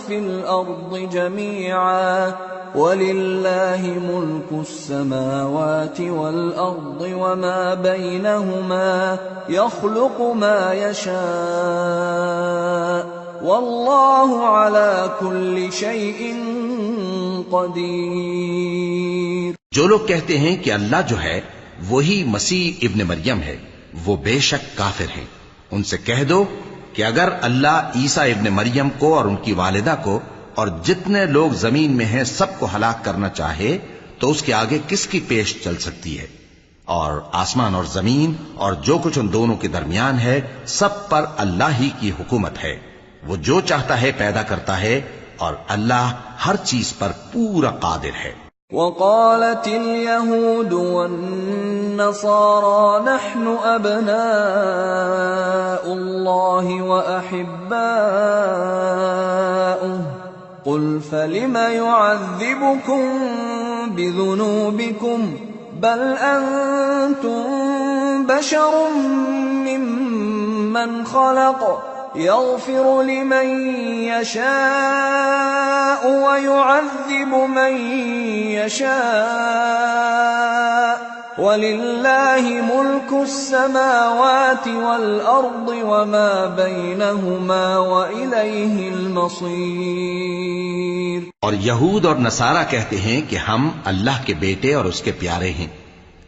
फिल अर्दि जमीअन वलिल्लाहि मुल्कुस समावाति वल अर्दि वमा बैनहुमा यख़्लुक़ु मा यशाअ वल्लाहु अला कुल्लि शैइन क़दीर। जो लोग कहते हैं कि अल्लाह जो है वही मसीह इब्न मरियम है, वो बेशक काफिर हैं। उनसे कह दो कि अगर अल्लाह ईसा इब्न मरियम को और उनकी वालिदा को और जितने लोग जमीन में हैं सबको हलाक करना चाहे तो उसके आगे किसकी पेश चल सकती है। और आसमान और जमीन और जो कुछ उन दोनों के दरमियान है सब पर अल्लाह ही की हुकूमत है। वो जो चाहता है पैदा करता है और अल्लाह हर चीज पर पूरा कादिर है। वक़ालतिल यहूदु वन्नसारा नहनु अब्नाउल्लाहि व अहिब्बाउहु क़ुल फलिम युअज़्ज़िबुकुम बिज़ुनूबिकुम बल अंतुम बशरुम मिम्मन खलक़ यग़फ़िरु लिमन यशाअ व युअज़्ज़िबु मन यशाअ वलिल्लाहि मुल्कुस समावाति वल अर्दि वमा बैनहुमा व इलैहिल मसीर। और यहूद और नसारा कहते हैं कि हम अल्लाह के बेटे और उसके प्यारे हैं।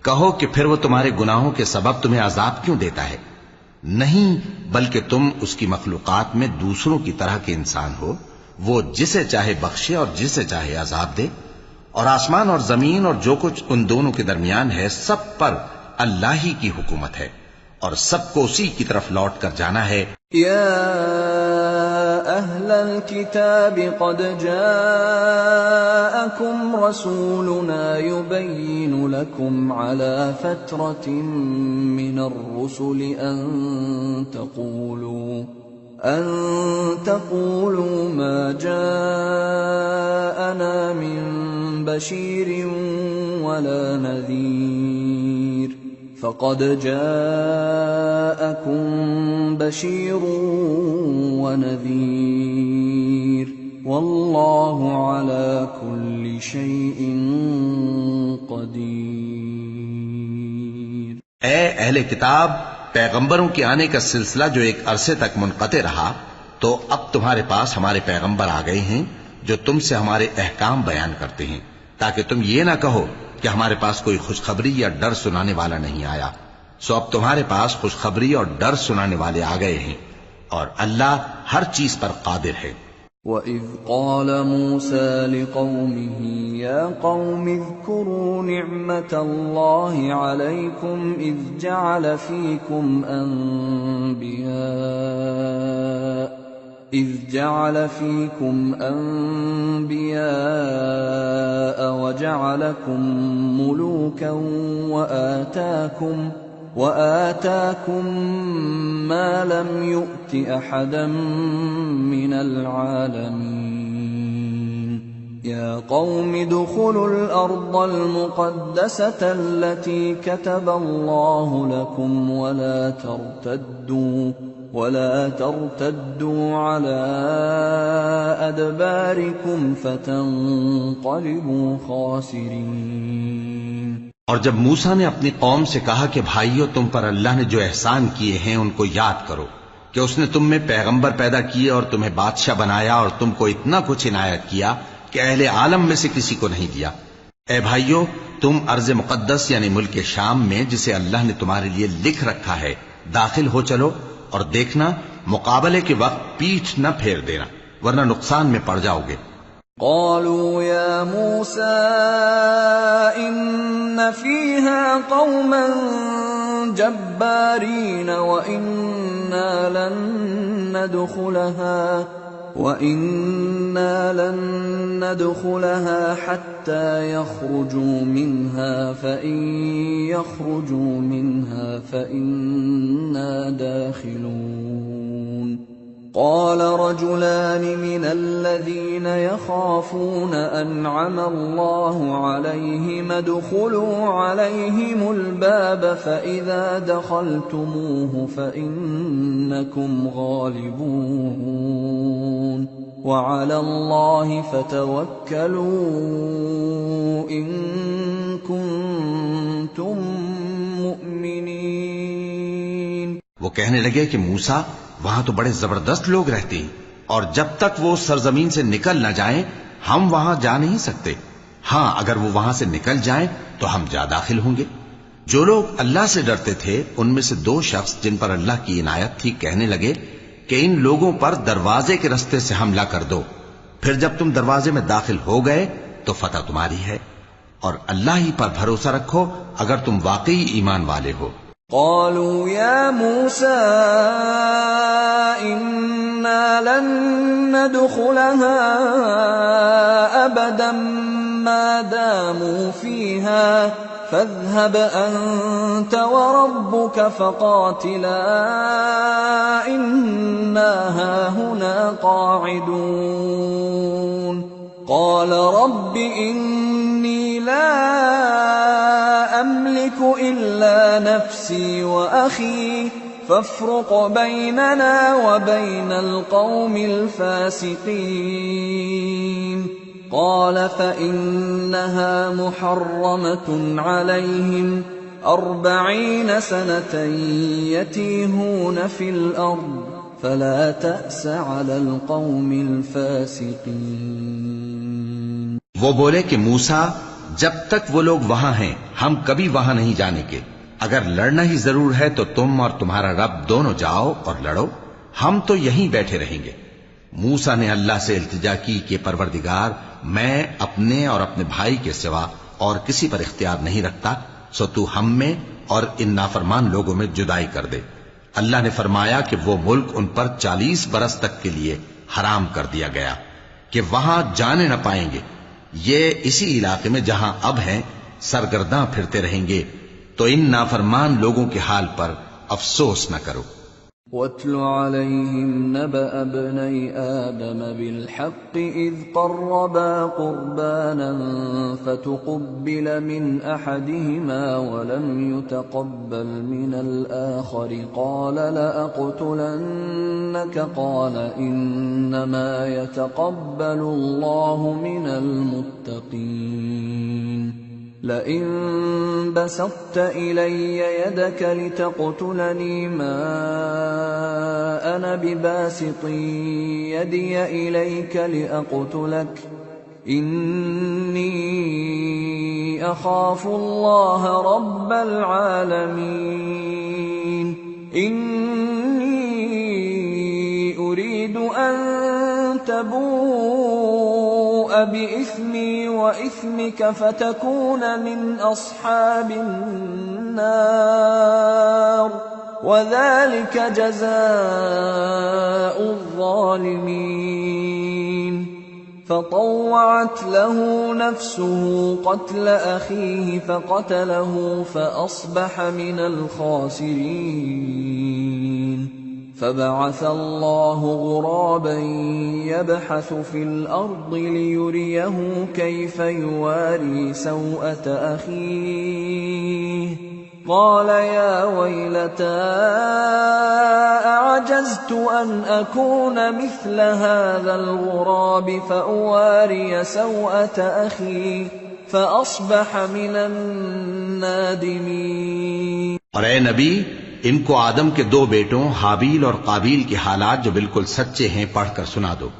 कहो कि फिर वो तुम्हारे गुनाहों के सबब तुम्हें अजाब क्यों देता है? नहीं, बल्कि तुम उसकी मखलूकात में दूसरों की तरह के इंसान हो। वो जिसे चाहे बख्शे और जिसे चाहे अजाब दे। और आसमान और जमीन और जो कुछ उन दोनों के दरमियान है सब पर अल्लाह ही की हुकूमत है और सबको उसी की तरफ लौट कर जाना है। या अहलल किताब क़द जाअकुम रसूलुना युबय्यिनु लकुम अला फ़त्रतिन मिनर रुसुलि अन तक़ूलू मा जाअना मिन बशीरिन वला नज़ीर फ़क़द जाअकुम बशीरुन व नज़ीर वल्लाहु अला कुल्लि शैइन क़दीर। ए अहले किताब, पैगंबरों के आने का सिलसिला जो एक अरसे तक मुनक़ते रहा, तो अब तुम्हारे पास हमारे पैगंबर आ गए हैं जो तुमसे हमारे अहकाम बयान करते हैं, ताकि तुम ये ना कहो कि हमारे पास कोई खुशखबरी या डर सुनाने वाला नहीं आया। सो अब तुम्हारे पास खुशखबरी और डर सुनाने वाले आ गए हैं और अल्लाह हर चीज पर कादिर है। وَإِذْ قَالَ مُوسَى لِقَوْمِهِ يَا قَوْمِ اذْكُرُوا نِعْمَةَ اللَّهِ عَلَيْكُمْ إِذْ جَعَلَ فِيكُمْ أَنْبِيَاءَ وَجَعَلَكُمْ مُلُوكًا وآتاكم ما لم يؤت أحدا من العالمين يا قوم ادخلوا الأرض المقدسة التي كتب الله لكم ولا ترتدوا على أدباركم فتنقلبوا خاسرين। और जब मूसा ने अपनी कौम से कहा कि भाइयों, तुम पर अल्लाह ने जो एहसान किए हैं उनको याद करो कि उसने तुम में पैगंबर पैदा किए और तुम्हें बादशाह बनाया और तुमको इतना कुछ इनायत किया कि अहले आलम में से किसी को नहीं दिया। ए भाइयों, तुम अर्ज मुकद्दस यानी मुल्क शाम में, जिसे अल्लाह ने तुम्हारे लिए लिख रखा है, दाखिल हो चलो और देखना मुकाबले के वक्त पीठ न फेर देना, वरना नुकसान में पड़ जाओगे। قالوا يا موسى إن فيها قوما جبارين وإنا لن ندخلها حتى يخرجوا منها فإن يخرجوا منها فإنا داخلون قال رجلان من الذين يخافون أنعم الله عليهم ادخلوا عليهم الباب فإذا دخلتموه فإنكم غالبون وعلى الله فتوكلوا إن كنتم مؤمنين। वो कहने लगे कि मूसा, वहां तो बड़े जबरदस्त लोग रहते हैं और जब तक वो सरजमीन से निकल न जाएं, हम वहां जा नहीं सकते। हां, अगर वो वहां से निकल जाएं तो हम जा दाखिल होंगे। जो लोग अल्लाह से डरते थे उनमें से दो शख्स जिन पर अल्लाह की इनायत थी कहने लगे कि इन लोगों पर दरवाजे के रास्ते से हमला कर दो, फिर जब तुम दरवाजे में दाखिल हो गए तो फतह तुम्हारी है। और अल्लाह ही पर भरोसा रखो अगर तुम वाकई ईमान वाले हो। قالوا يا موسى إنا لن ندخلها أبدا ما داموا فيها فاذهب أنت وربك فقاتلا إنا هاهنا قاعدون قال رب إني لا أملك إلا نفسي وأخي فافرق بيننا وبين القوم الفاسقين قال فإنها محرمة عليهم 40 سنة يتيهون في الأرض فلا تأس على القوم الفاسقين। वो बोले कि मूसा, जब तक वो लोग वहां हैं हम कभी वहां नहीं जाने के। अगर लड़ना ही जरूर है तो तुम और तुम्हारा रब दोनों जाओ और लड़ो, हम तो यहीं बैठे रहेंगे। मूसा ने अल्लाह से इल्तिजा की कि परवरदिगार, मैं अपने और अपने भाई के सिवा और किसी पर इख्तियार नहीं रखता, सो तू हम में और इन नाफरमान लोगों में जुदाई कर दे। अल्लाह ने फरमाया कि वो मुल्क उन पर 40 बरस तक के लिए हराम कर दिया गया कि वहां जाने न पाएंगे। ये इसी इलाके में जहां अब हैं सरगर्दां फिरते रहेंगे, तो इन नाफरमान लोगों के हाल पर अफसोस न करो। واتل عليهم نبأ ابني آدم بالحق إذ قربا قربانا فتقبل من أحدهما ولم يتقبل من الآخر قال لأقتلنك قال إنما يتقبل الله من المتقين لئن بسطت إلي يدك لتقتلني ما أنا بباسط يدي إليك لأقتلك إني أخاف الله رب العالمين إني أريد أن تبوء بإثمي وإثمك فتكون من أصحاب النار وذلك جزاء الظالمين فطوعت له نفسه قتل أخيه فقتله فأصبح من الخاسرين فبعث الله غرابا يبحث في الأرض ليريه كيف يواري سوءة أخيه قال يا ويلتى أعجزت أن أكون مثل هذا الغراب فأواري سوءة أخي فأصبح من النادمين। और ए नबी, इनको आदम के 2 बेटों हाबील और काबील के हालात जो बिल्कुल सच्चे हैं पढ़कर सुना दो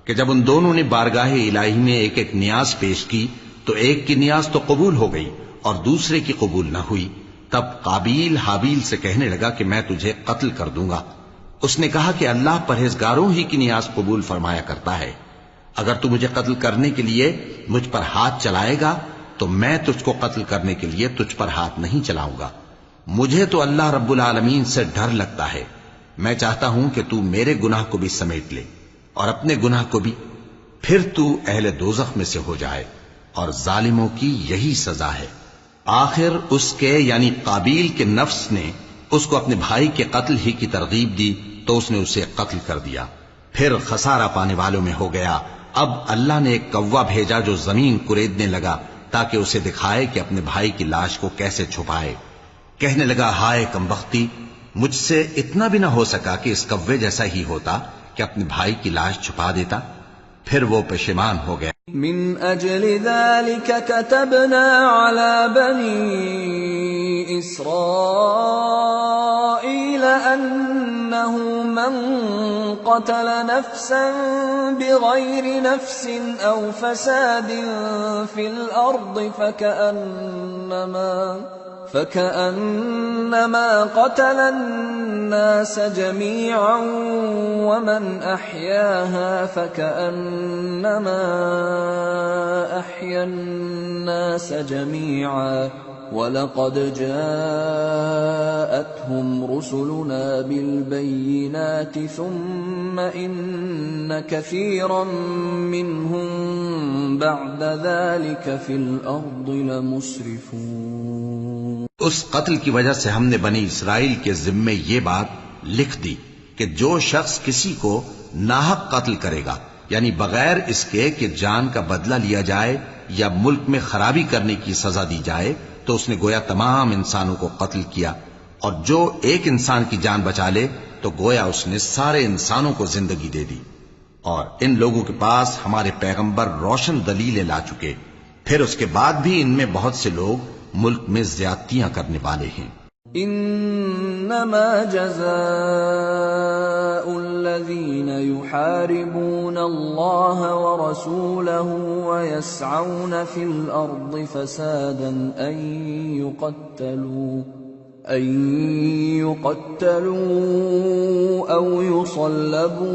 कि जब उन दोनों ने बारगाह इलाही में एक एक नियाज पेश की तो एक की नियाज तो कबूल हो गई और दूसरे की कबूल न हुई। तब काबील हाबील से कहने लगा कि मैं तुझे कत्ल कर दूंगा। उसने कहा कि अल्लाह परहेजगारों ही की नियाज कबूल फरमाया करता है। अगर तू मुझे कत्ल करने के लिए मुझ पर हाथ चलाएगा तो मैं तुझको कत्ल करने के लिए तुझ पर हाथ नहीं चलाऊंगा। मुझे तो अल्लाह रब्बुल आलमीन से डर लगता है। मैं चाहता हूं कि तू मेरे गुनाह को भी समेट ले और अपने गुनाह को भी, फिर तू अहले दोज़ख में से हो जाए और जालिमों की यही सजा है। आखिर उसके यानी काबील के नफ्स ने उसको अपने भाई के कत्ल ही की तरगीब दी तो उसने उसे कत्ल कर दिया। फिर खसारा पाने वालों में हो गया। अब अल्लाह ने एक कौवा भेजा जो जमीन कुरेदने लगा ताकि उसे दिखाए कि अपने भाई की लाश को कैसे छुपाए। कहने लगा, हाय कमबख्ती, मुझसे इतना भी ना हो सका कि इस कव्वे जैसा ही होता कि अपने भाई की लाश छुपा देता। फिर वो पशेमान हो गया। मिन अजलि ज़ालिका कतबना अला बनी इस्राईल अन्नहु मन क़तल नफ्सन बिग़ैरि नफ्सिन औ फसादिन फ़िल अर्द فكأنما قتل الناس جميعا ومن أحياها فكأنما أحيا الناس جميعا ولقد جاءتهم رسلنا بالبينات ثم إن كثيرا منهم بعد ذلك في الأرض لمسرفون। उस कत्ल की वजह से हमने बनी इसराइल के जिम्मे ये बात लिख दी कि जो शख्स किसी को नाहक कत्ल करेगा, यानी बगैर इसके कि जान का बदला लिया जाए या मुल्क में खराबी करने की सजा दी जाए, तो उसने गोया तमाम इंसानों को कत्ल किया, और जो एक इंसान की जान बचा ले तो गोया उसने सारे इंसानों को जिंदगी दे दी। और इन लोगों के पास हमारे पैगंबर रोशन दलीलें ला चुके, फिर उसके बाद भी इनमें बहुत से लोग मुल्क में ज्यादतियां करने वाले हैं। इन्नमा जज़ाउल्लज़ीना युहारिबूना अल्लाह व रसूलहु व यसअऊना फिल अर्दि फसादन अन युक़त्तलू औ युसल्लबू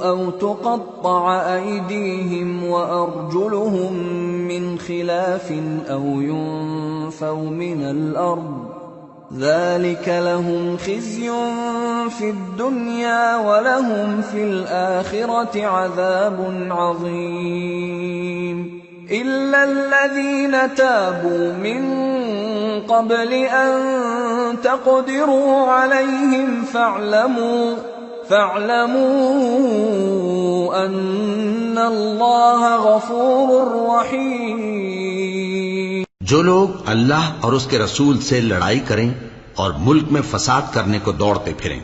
औ तुक़त्तअ अयदीहिम व अर्जुलुहुम मिन खिलाफिन औ युनफ़ौ मिनल अर्द ذلك لهم خزي في الدنيا ولهم في الآخرة عذاب عظيم إلا الذين تابوا من قبل أن تقدروا عليهم فاعلموا أن الله غفور رحيم। जो लोग अल्लाह और उसके रसूल से लड़ाई करें और मुल्क में फसाद करने को दौड़ते फिरें,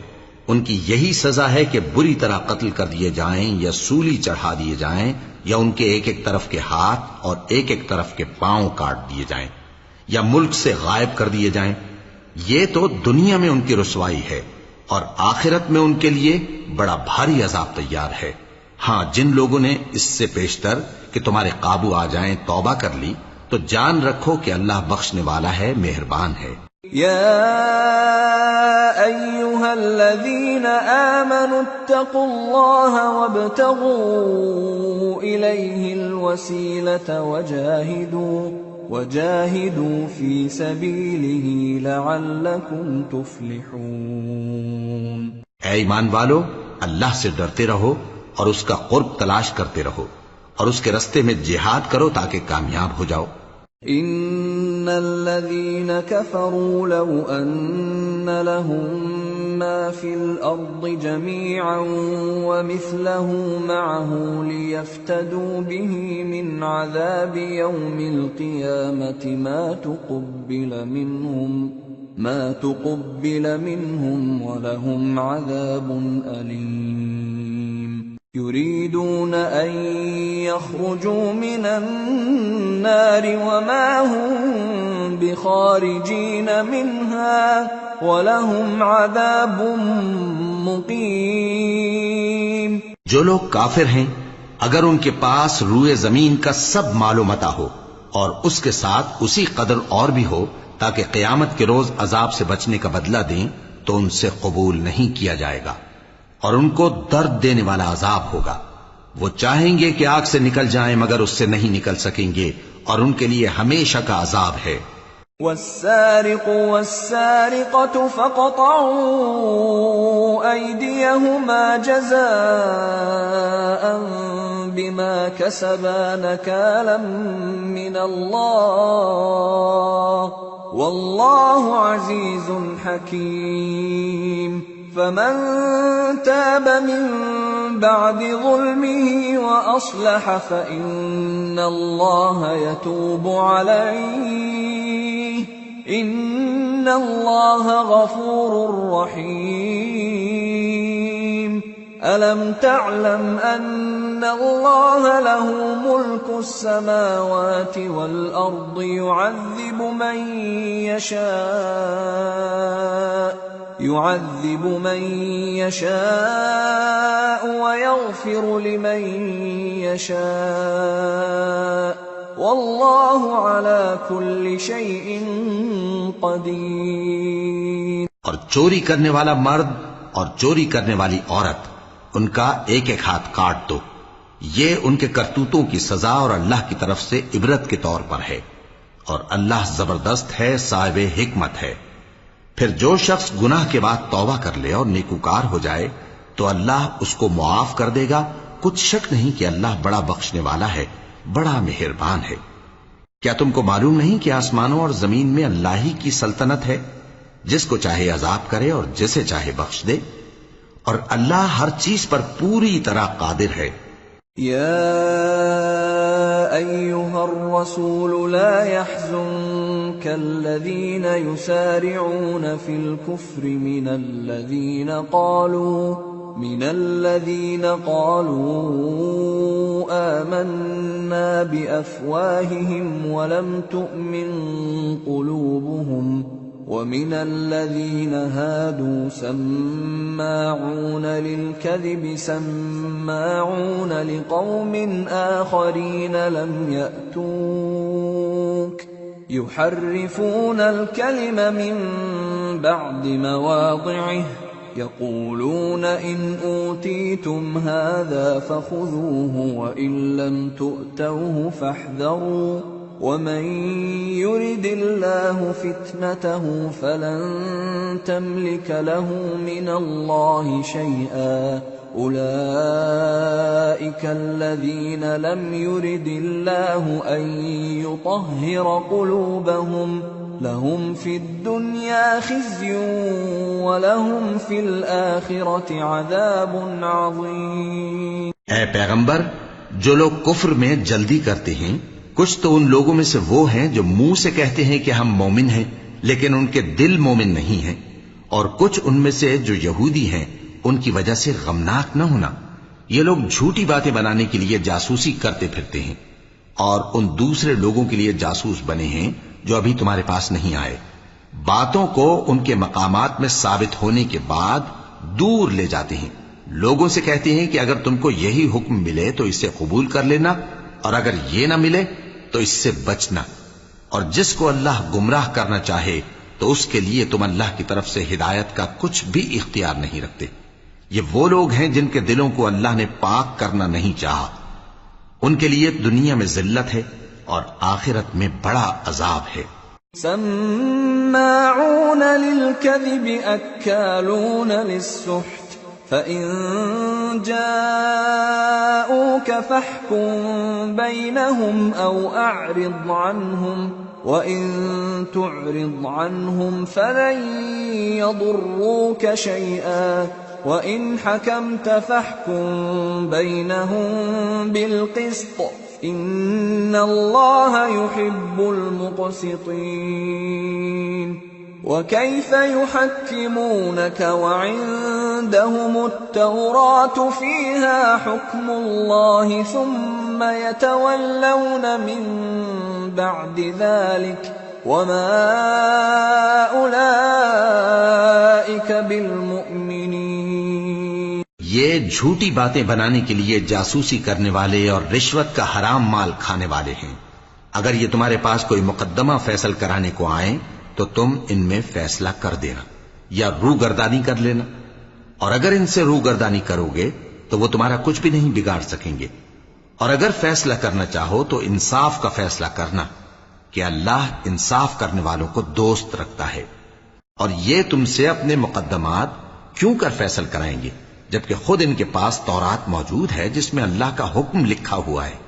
उनकी यही सजा है कि बुरी तरह कत्ल कर दिए जाएं या सूली चढ़ा दिए जाएं या उनके एक एक तरफ के हाथ और एक एक तरफ के पांव काट दिए जाएं या मुल्क से गायब कर दिए जाएं। ये तो दुनिया में उनकी रुसवाई है और आखिरत में उनके लिए बड़ा भारी अजाब तैयार है। हां, जिन लोगों ने इससे पेशतर कि तुम्हारे काबू आ जाएं तौबा कर ली, तो जान रखो कि अल्लाह बख्शने वाला है, मेहरबान है। या अय्युहल्लज़ीना आमनु इत्तक़ुल्लाह वब्तग़ू इलैहिल वसीलता वजाहिदू फी सबीलिही लअल्लकुम तुफ्लिहून। ऐ ईमान वालो, अल्लाह से डरते रहो और उसका कुर्ब तलाश करते रहो और उसके रास्ते में जिहाद करो ताकि कामयाब हो जाओ। इन्नल्लज़ीना कफ़रू लौ अन्न लहुम मा फिल अर्दि जमीअन व मिस्लहु मअहु लियफ्तदू बिही मिन अज़ाबि यौमिल क़ियामति मा तुक़ब्बिल मिनहुम व लहुम अज़ाबुन अलीम। युरीदून अन यख़रुजू मिनन्नारि वमा हुम बिख़ारिजीन मिन्हा वलहुम अज़ाबुम मुक़ीम। जो लोग काफिर हैं, अगर उनके पास रूए जमीन का सब मालो मता हो और उसके साथ उसी कदर और भी हो ताकि क़यामत के रोज अजाब से बचने का बदला दें, तो उनसे कबूल नहीं किया जाएगा और उनको दर्द देने वाला अजाब होगा। वो चाहेंगे कि आग से निकल जाएं मगर उससे नहीं निकल सकेंगे और उनके लिए हमेशा का अजाब है। वस्सारिक़ु वस्सारिक़तु फ़क़तअू अयदियहुमा जज़ाअन बिमा कसबा नकालन मिनल्लाह वल्लाहु अज़ीज़ुन हकीम। फमन ताब मिन बाद ज़ुल्मिही व अस्लह फ़इन्नल्लाह यतूबु अलैहि इन्नल्लाह गफ़ूरुर रहीम। अलम तअलम अन्नल्लाह लहू मुल्कुस समावाति वल अर्दि युअज़्ज़िबु मन यशाअ व यग़फ़िरु लिमन यशाअ वल्लाहु अला कुल्लि शैइन क़दीर। और चोरी करने वाला मर्द और चोरी करने वाली औरत, उनका एक एक हाथ काट दो। ये उनके करतूतों की सजा और अल्लाह की तरफ से इबरत के तौर पर है, और अल्लाह जबरदस्त है, साहिब हिकमत है। फिर जो शख्स गुनाह के बाद तौबा कर ले और नेकूकार हो जाए तो अल्लाह उसको मुआफ कर देगा। कुछ शक नहीं कि अल्लाह बड़ा बख्शने वाला है, बड़ा मेहरबान है। क्या तुमको मालूम नहीं कि आसमानों और जमीन में अल्लाह ही की सल्तनत है, जिसको चाहे अजाब करे और जिसे चाहे बख्श दे, और अल्लाह हर चीज पर पूरी तरह कादिर है। या अय्युहर रसूल ला यहज़ुनका अल्लज़ीना युसारिऊना फिल कुफ्रि मिनल्लज़ीना क़ालू आमन्ना बिअफ़वाहिहिम वलम तुअमिन क़ुलूबुहुम वमिन अल्लज़ीन हादू सम्माऊन लिलकज़िब सम्माऊन लिक़ौमिन आख़रीन लम यअतूक युहर्रिफून अल-कलिम मिन बअदि मवादि'ihi यक़ूलून इन ऊतीतुम हाज़ा फ़ख़ुज़ूहु व इन लम तु'तौहु फ़ाहज़रू वमन युरिदिल्लाहु फ़ित्नतहु फ़लन तमलिक लहु मिनल्लाहि शैआ उलाइका अल्लज़ीन लम युरिदिल्लाहु अन युطهिर क़ुलूबहुम लहुम फ़िद्दुन्या ख़िज़्युन व लहुम फ़िल आख़िरति अज़ाबुन अज़ीम। ऐ पैगंबर, जो लोग कुफ्र में जल्दी करते हैं, कुछ तो उन लोगों में से वो हैं जो मुंह से कहते हैं कि हम मोमिन हैं, लेकिन उनके दिल मोमिन नहीं हैं, और कुछ उनमें से जो यहूदी हैं, उनकी वजह से गमनाक न होना। ये लोग झूठी बातें बनाने के लिए जासूसी करते फिरते हैं, और उन दूसरे लोगों के लिए जासूस बने हैं जो अभी तुम्हारे पास नहीं आए। बातों को उनके मकामात में साबित होने के बाद दूर ले जाते हैं। लोगों से कहते हैं कि अगर तुमको यही हुक्म मिले तो इसे कबूल कर लेना, और अगर ये ना मिले तो इससे बचना। और जिसको अल्लाह गुमराह करना चाहे तो उसके लिए तुम अल्लाह की तरफ से हिदायत का कुछ भी इख्तियार नहीं रखते। ये वो लोग हैं जिनके दिलों को अल्लाह ने पाक करना नहीं चाहा। उनके लिए दुनिया में जिल्लत है और आखिरत में बड़ा अजाब है। सम्माऊन लिलकज़िब अक्कालून लिस्सुह्त फ़इन जाऊक फ़हकुम बैनहुम औ अअरिद अन्हुम वइन तुअरिद अन्हुम फ़लन यदुर्रूक शैआ वइन हकमत फ़हकुम बैनहुम बिलक़िस्त इन्नल्लाह युहिब्बुल मुक़सितीन। वकैफ़ युहक्किमूनक वइंदहुमुत तौरात फ़ीहा हुक्मुल्लाहि सुम्म यतवल्लौन मिन बअदि ज़ालिक वमा उलाइक बिलमुअमिनीन। ये झूठी बातें बनाने के लिए जासूसी करने वाले और रिश्वत का हराम माल खाने वाले हैं। अगर ये तुम्हारे पास कोई मुकद्दमा फैसल कराने को आए तो तुम इनमें फैसला कर देना या रूगर्दानी कर लेना, और अगर इनसे रूगर्दानी करोगे तो वो तुम्हारा कुछ भी नहीं बिगाड़ सकेंगे। और अगर फैसला करना चाहो तो इंसाफ का फैसला करना कि अल्लाह इंसाफ करने वालों को दोस्त रखता है। और ये तुमसे अपने मुकद्दमात क्यों कर फैसल कराएंगे जबकि खुद इनके पास तौरात मौजूद है जिसमें अल्लाह का हुक्म लिखा हुआ है।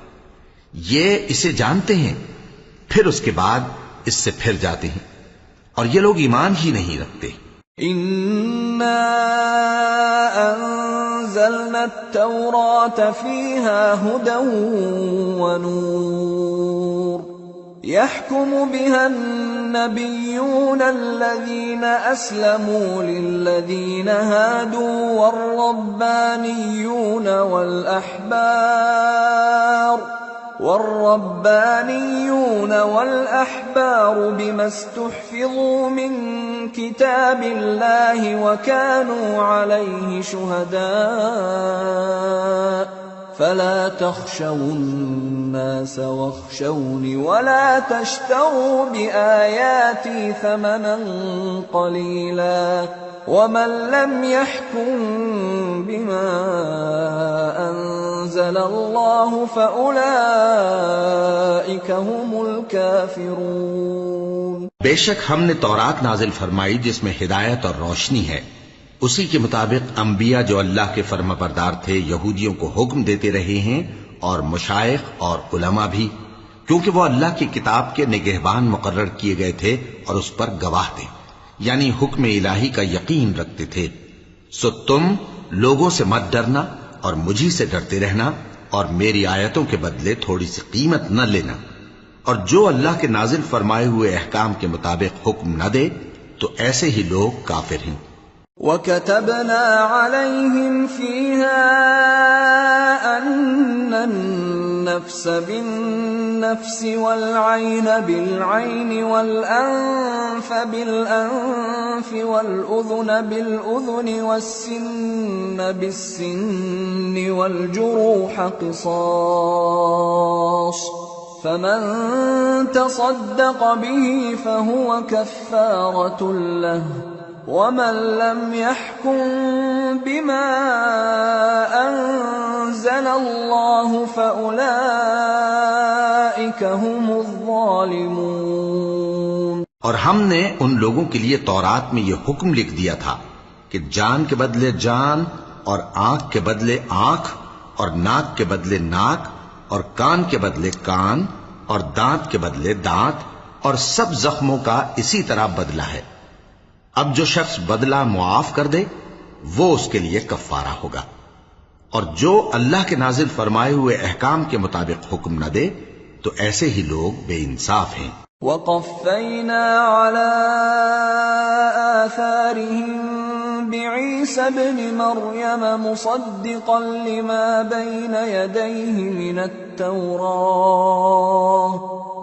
ये इसे जानते हैं, फिर उसके बाद इससे फिर जाते हैं, और ये लोग ईमान ही नहीं रखते। इन्ना अंज़लना तौरात फ़ीहा हुदन व नूर यहकुमु बिहा नबिय्यून अल्लज़ीना अस्लमू लिल्लज़ीना हादू والربانيون والأحبار بما استحفظوا من كتاب الله وكانوا عليه شهداء فلا تخشوا الناس واخشوني ولا تشتروا بآياتي ثمنا قليلا ومن لم يحكم بما أنزل الله فأولئك هم الكافرون। बेशक हमने तौरात नाजिल फरमाई जिसमें हिदायत और रोशनी है। उसी के मुताबिक अंबिया जो अल्लाह के फर्माबरदार थे यहूदियों को हुक्म देते रहे हैं और मुशाइख और उलमा भी, क्योंकि वो अल्लाह की किताब के निगहबान मुकर्रर किए गए थे और उस पर गवाह थे, यानी हुक्म इलाही का यकीन रखते थे। सो तुम लोगों से मत डरना और मुझी से डरते रहना और मेरी आयतों के बदले थोड़ी सी कीमत न लेना, और जो अल्लाह के नाजिल फरमाए हुए अहकाम के मुताबिक हुक्म न दे तो ऐसे ही लोग काफिर हैं। وَكَتَبْنَا عَلَيْهِمْ فِيهَا أَنَّ النَّفْسَ بِالنَّفْسِ وَالْعَيْنَ بِالْعَيْنِ وَالْأَنفَ بِالْأَنفِ وَالْأُذُنَ بِالْأُذُنِ وَالسِّنَّ بِالسِّنِّ وَالْجُرُوحَ قِصَاصٌ فَمَن تَصَدَّقَ بِهِ فَهُوَ كَفَّارَةٌ لَّهُ وَمَن لَّمْ يَحْكُم بِمَا أَنزَلَ اللَّهُ فَأُولَئِكَ هُمُ الظَّالِمُونَ। और हमने उन लोगों के लिए तौरात में यह हुक्म लिख दिया था कि जान के बदले जान और आंख के बदले आंख और नाक के बदले नाक और कान के बदले कान और दांत के बदले दांत, और सब जख्मों का इसी तरह बदला है। अब जो शख्स बदला मुआफ कर दे वो उसके लिए कफ्फारा होगा, और जो अल्लाह के नाजिल फरमाए हुए अहकाम के मुताबिक हुक्म न दे तो ऐसे ही लोग बेइंसाफ हैं। وَقَفَّيْنَا عَلَى آثَارِهِم بِعِيسَى ابْنِ مَرْيَمَ مُصَدِّقًا لِّمَا بَيْنَ يَدَيْهِ مِنَ التَّوْرَاةِ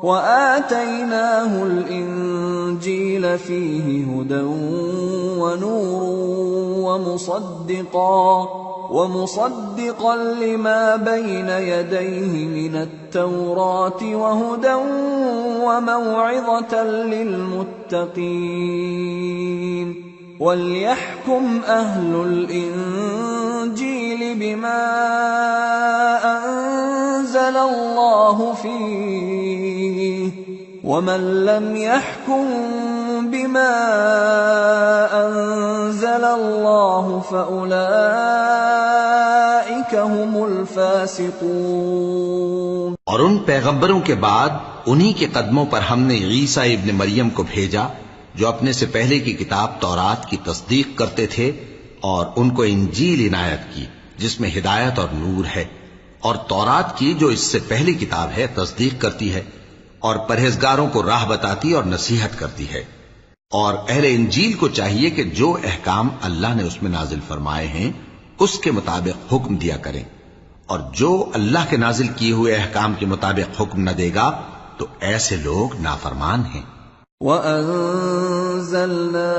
وَآتَيْنَاهُ الْإِنجِيلَ فِيهِ هُدًى وَنُورٌ ومصدقا لما بين يديه من التوراة وهدى وموعظة للمتقين وليحكم أهل الإنجيل بما أنزل الله فيه ومن لم يحكم بما أنزل الله فأولئك هم الفاسقون। और उन पैगंबरों के बाद उन्हीं के कदमों पर हमने ईसा इब्न मरियम को भेजा जो अपने से पहले की किताब तौरात की तस्दीक करते थे और उनको इंजील इनायत की जिसमें हिदायत और नूर है, और तौरात की जो इससे पहली किताब है तस्दीक करती है और परहेजगारों को राह बताती और नसीहत करती है। और अहले इंजील को चाहिए कि जो अहकाम अल्लाह ने उसमें नाजिल फरमाए हैं उसके मुताबिक हुक्म दिया करें, और जो अल्लाह के नाजिल किए हुए अहकाम के मुताबिक हुक्म न देगा तो ऐसे लोग नाफरमान हैं। وَأَنزَلْنَا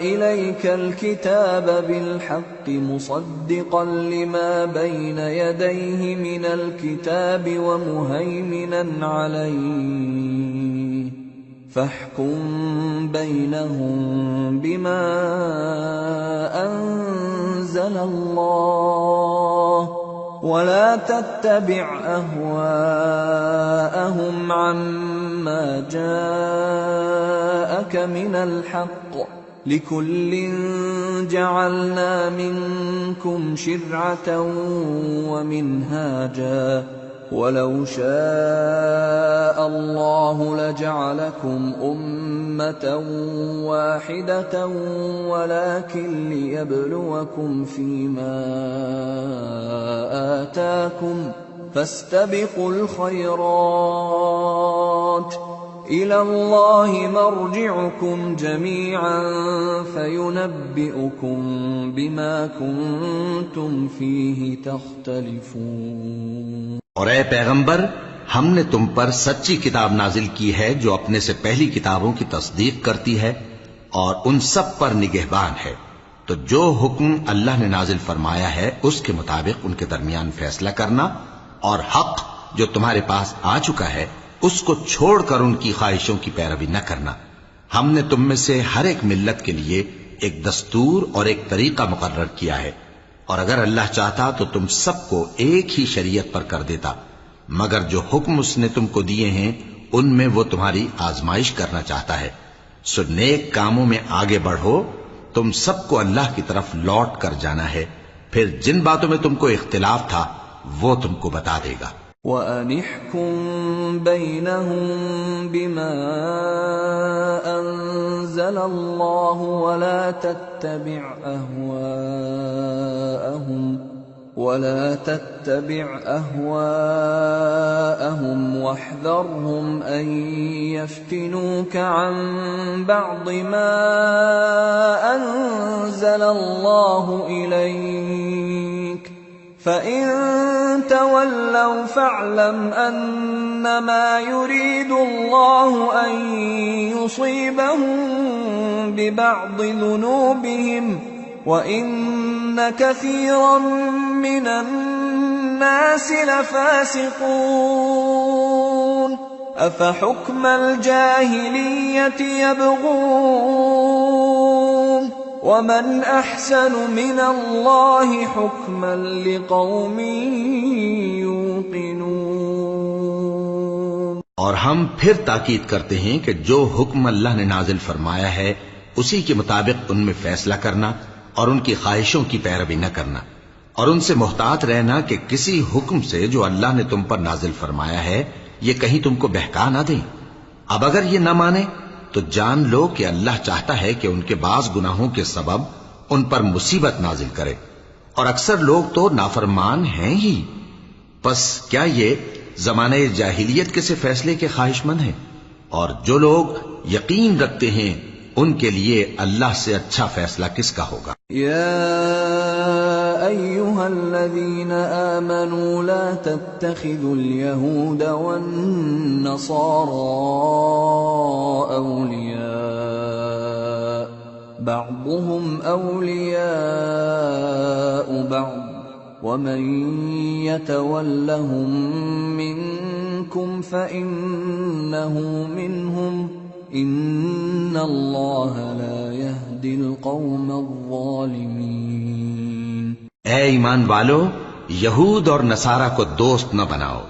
إِلَيْكَ الْكِتَابَ بِالْحَقِّ مُصَدِّقًا لِمَا بَيْنَ يَدَيْهِ مِنَ الْكِتَابِ وَمُهَيْمِنًا عَلَيْهِ فَاحْكُم بَيْنَهُم بِمَا أَنزَلَ اللَّهُ ولا تتبع أهواءهم عما جاءك من الحق لكل جعلنا منكم شرعة ومنهاجا ولو شاء الله لجعلكم أمة واحدة ولكن ليبلوكم فيما آتاكم فاستبقوا الخيرات إلى الله مرجعكم جميعا فينبئكم بما كنتم فيه تختلفون। और ऐ पैगंबर, हमने तुम पर सच्ची किताब नाजिल की है जो अपने से पहली किताबों की तस्दीक करती है और उन सब पर निगहबान है, तो जो हुक्म अल्लाह ने नाजिल फरमाया है उसके मुताबिक उनके दरमियान फैसला करना, और हक जो तुम्हारे पास आ चुका है उसको छोड़कर उनकी ख्वाहिशों की पैरवी न करना। हमने तुम में से हर एक मिल्लत के लिए एक दस्तूर और एक तरीका मुकर्रर किया है, और अगर अल्लाह चाहता तो तुम सबको एक ही शरीयत पर कर देता, मगर जो हुक्म उसने तुमको दिए हैं उनमें वो तुम्हारी आजमाइश करना चाहता है। सो नेक कामों में आगे बढ़ो, तुम सबको अल्लाह की तरफ लौट कर जाना है, फिर जिन बातों में तुमको इख्तिलाफ था वो तुमको बता देगा। वअनिहकुम बैनहुम बिमा अंज़लल्लाहु वला तत्तबिअ अहवाअहुम वहज़रहुम अन यफ्तिनूक अन बअद मा अंज़लल्लाहु इलैक फ़इन तवल्लव फ़अलम अन्नमा युरीदुल्लाहु अन युसीबहुम बिबअद ज़ुनूबिहिम वइन्न कसीरन मिनन नास लफ़ासिक़ून अफ़हुक्मल जाहिलिय्यति यबग़ून वमन अहसनु मिनल्लाहि हुक्मन लिक़ौमिन यूक़िनून। और हम फिर ताकीद करते हैं कि जो हुक्म अल्लाह ने नाजिल फरमाया है उसी के मुताबिक उनमें फैसला करना और उनकी ख्वाहिशों की पैरवी न करना, और उनसे मोहतात रहना कि किसी हुक्म से जो अल्लाह ने तुम पर नाजिल फरमाया है ये कहीं तुमको बहका ना दें। अब अगर ये न माने तो जान लो कि अल्लाह चाहता है कि उनके बाज गुनाहों के सबब उन पर मुसीबत नाजिल करे, और अक्सर लोग तो नाफरमान हैं ही। बस क्या ये जमाने जाहिलियत के से फैसले के ख्वाहिशमंद हैं? और जो लोग यकीन रखते हैं उनके लिए अल्लाह से अच्छा फैसला किसका होगा। या अय्युहल्लज़ीना आमनू ला तत्तखिज़ुल यहूद वन्नसारा औलिया बअदुहुम औलियाउ बअद वमन यतवल्लहुम मिनकुम फ़इन्नहु मिनहुम इन्नल्लाह ला यहदिल कौमज़्ज़ालिमीन। ऐ ईमान वालो, यहूद और नसारा को दोस्त न बनाओ,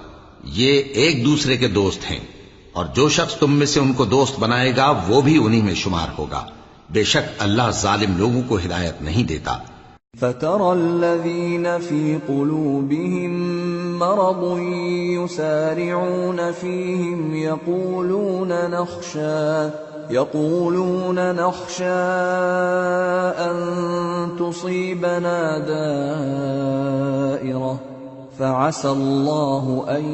ये एक दूसरे के दोस्त हैं, और जो शख्स तुम में से उनको दोस्त बनाएगा वो भी उन्हीं में शुमार होगा। बेशक अल्लाह जालिम लोगों को हिदायत नहीं देता। فترى الذين في قلوبهم مرض يسارعون فيهم يقولون نخشى أن تصيبنا دائرة فعسى الله أن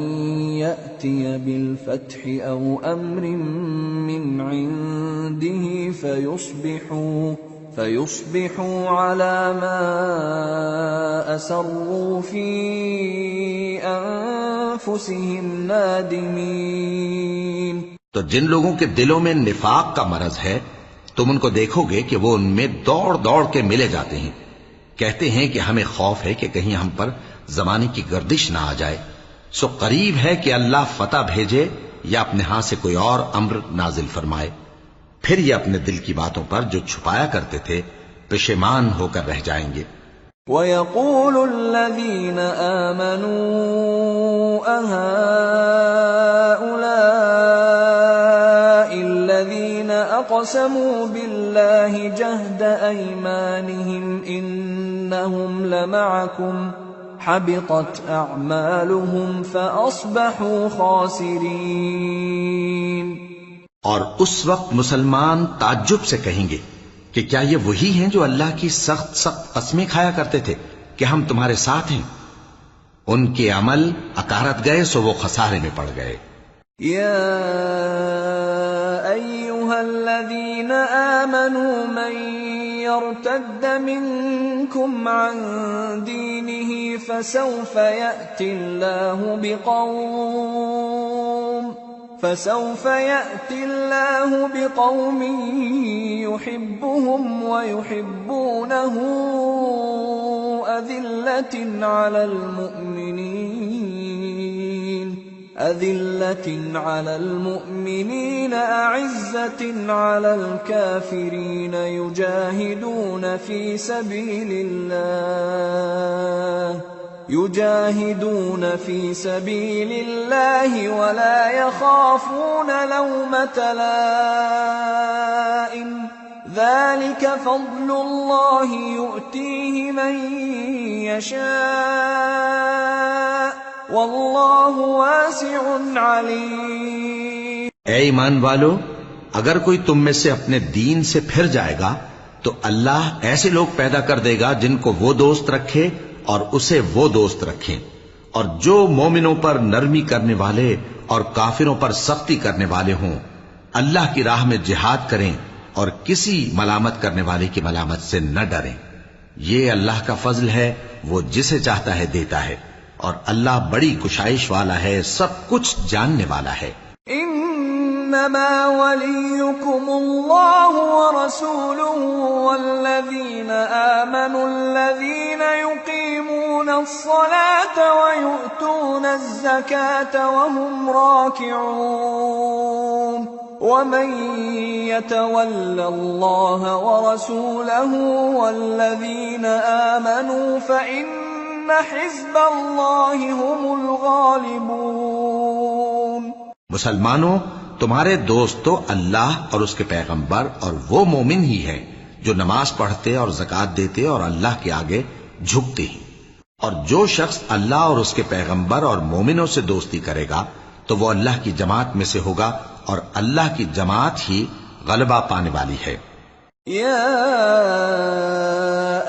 يأتي بالفتح أو أمر من عنده فيصبحوا على ما أسروا في أنفسهم نادمين। तो जिन लोगों के दिलों में निफाक का मरज है तुम उनको देखोगे कि वो उनमें दौड़ दौड़ के मिले जाते हैं, कहते हैं कि हमें खौफ है कि कहीं हम पर जमाने की गर्दिश ना आ जाए। सो करीब है कि अल्लाह फतह भेजे या अपने हाथ से कोई और अम्र नाजिल फरमाए, फिर ये अपने दिल की बातों पर जो छुपाया करते थे पेशेमान होकर रह जाएंगे। वयक़ूलुल्लज़ीन आमनू अहाउलाइल्लज़ीन अक़समू बिल्लाहि जहद अयमानिहिम इन्नहुम लमअकुम हबितत अअमालुहुम फ़अस्बहू ख़ासिरीन। और उस वक्त मुसलमान ताज्जुब से कहेंगे कि क्या ये वही हैं जो अल्लाह की सख्त सख्त कस्में खाया करते थे कि हम तुम्हारे साथ हैं। उनके अमल अकारत गए सो वो खसारे में पड़ गए। या अय्युहल्लज़ीना आमनू मन यर्तद्द मिनकुम अन दीनिही फसौफ यअति अल्लाहु बिक़ौमिन يحبهم ويحبونه أذلة على المؤمنين أعزة على الكافرين يجاهدون في سبيل الله ولا يخافون لومة لائم ذلك فضل الله يؤتيه من يشاء والله واسع عليم। ऐ ईमान वालो, अगर कोई तुम में से अपने दीन से फिर जाएगा तो अल्लाह ऐसे लोग पैदा कर देगा जिनको वो दोस्त रखे और उसे वो दोस्त रखें, और जो मोमिनों पर नरमी करने वाले और काफिरों पर सख्ती करने वाले हों, अल्लाह की राह में जिहाद करें और किसी मलामत करने वाले की मलामत से न डरें। ये अल्लाह का फजल है, वो जिसे चाहता है देता है, और अल्लाह बड़ी कुशाइश वाला है, सब कुछ जानने वाला है। इन्नमा वलियुकुमुल्लाहु व रसूलुहु वल्लज़ीना आमनु अल्लज़ीना युकीमूनस्सलाता व यु'तूनज़्ज़काता व हुम राकि'ून वमन यतवल्लल्लाह व रसूलहु वल्लज़ीना आमनु फ़इन्न हिज़्बल्लाहि हुमुल गालिबून। मुसलमानों, तुम्हारे दोस्त तो अल्लाह और उसके पैगंबर और वो मोमिन ही हैं जो नमाज पढ़ते और ज़कात देते और अल्लाह के आगे झुकते हैं। और जो शख्स अल्लाह और उसके पैगंबर और मोमिनों से दोस्ती करेगा तो वो अल्लाह की जमात में से होगा, और अल्लाह की जमात ही गलबा पाने वाली है। या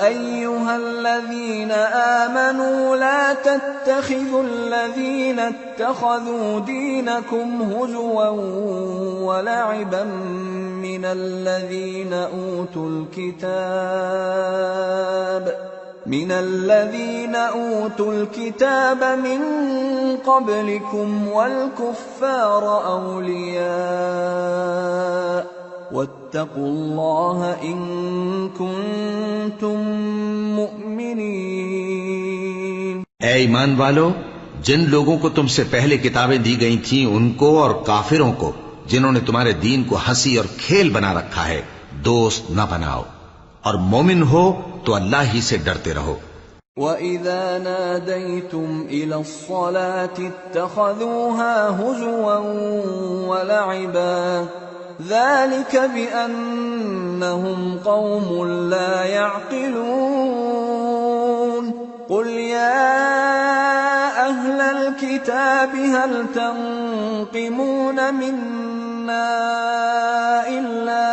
अय्युहल्लज़ीना आमनू ला तत्तखिज़ुल्लज़ीना इत्तखज़ू दीनकुम हुज़ुवन व ल'iबन मिनल्लज़ीना ऊतुल किताब मिन क़ब्लिकुम वल कुफ़्फ़ार औलिया वत्तक़ुल्लाह इन कुन्तुम मुअ्मिनीन। ऐ ईमान वालो, जिन लोगों को तुमसे पहले किताबें दी गई थीं उनको और काफिरों को जिन्होंने तुम्हारे दीन को हंसी और खेल बना रखा है दोस्त न बनाओ, और मोमिन हो तो अल्लाह ही से डरते रहो। وَإِذَا نَادَيْتُمْ إِلَى الصَّلَاةِ اتَّخَذُوهَا هُزُوًا وَلَعِبًا ذَلِكَ بِأَنَّهُمْ قَوْمٌ لَّا يَعْقِلُونَ قُلْ يَا أَهْلَ الْكِتَابِ هَلْ تَنقِمُونَ مِنَّا إِلَّا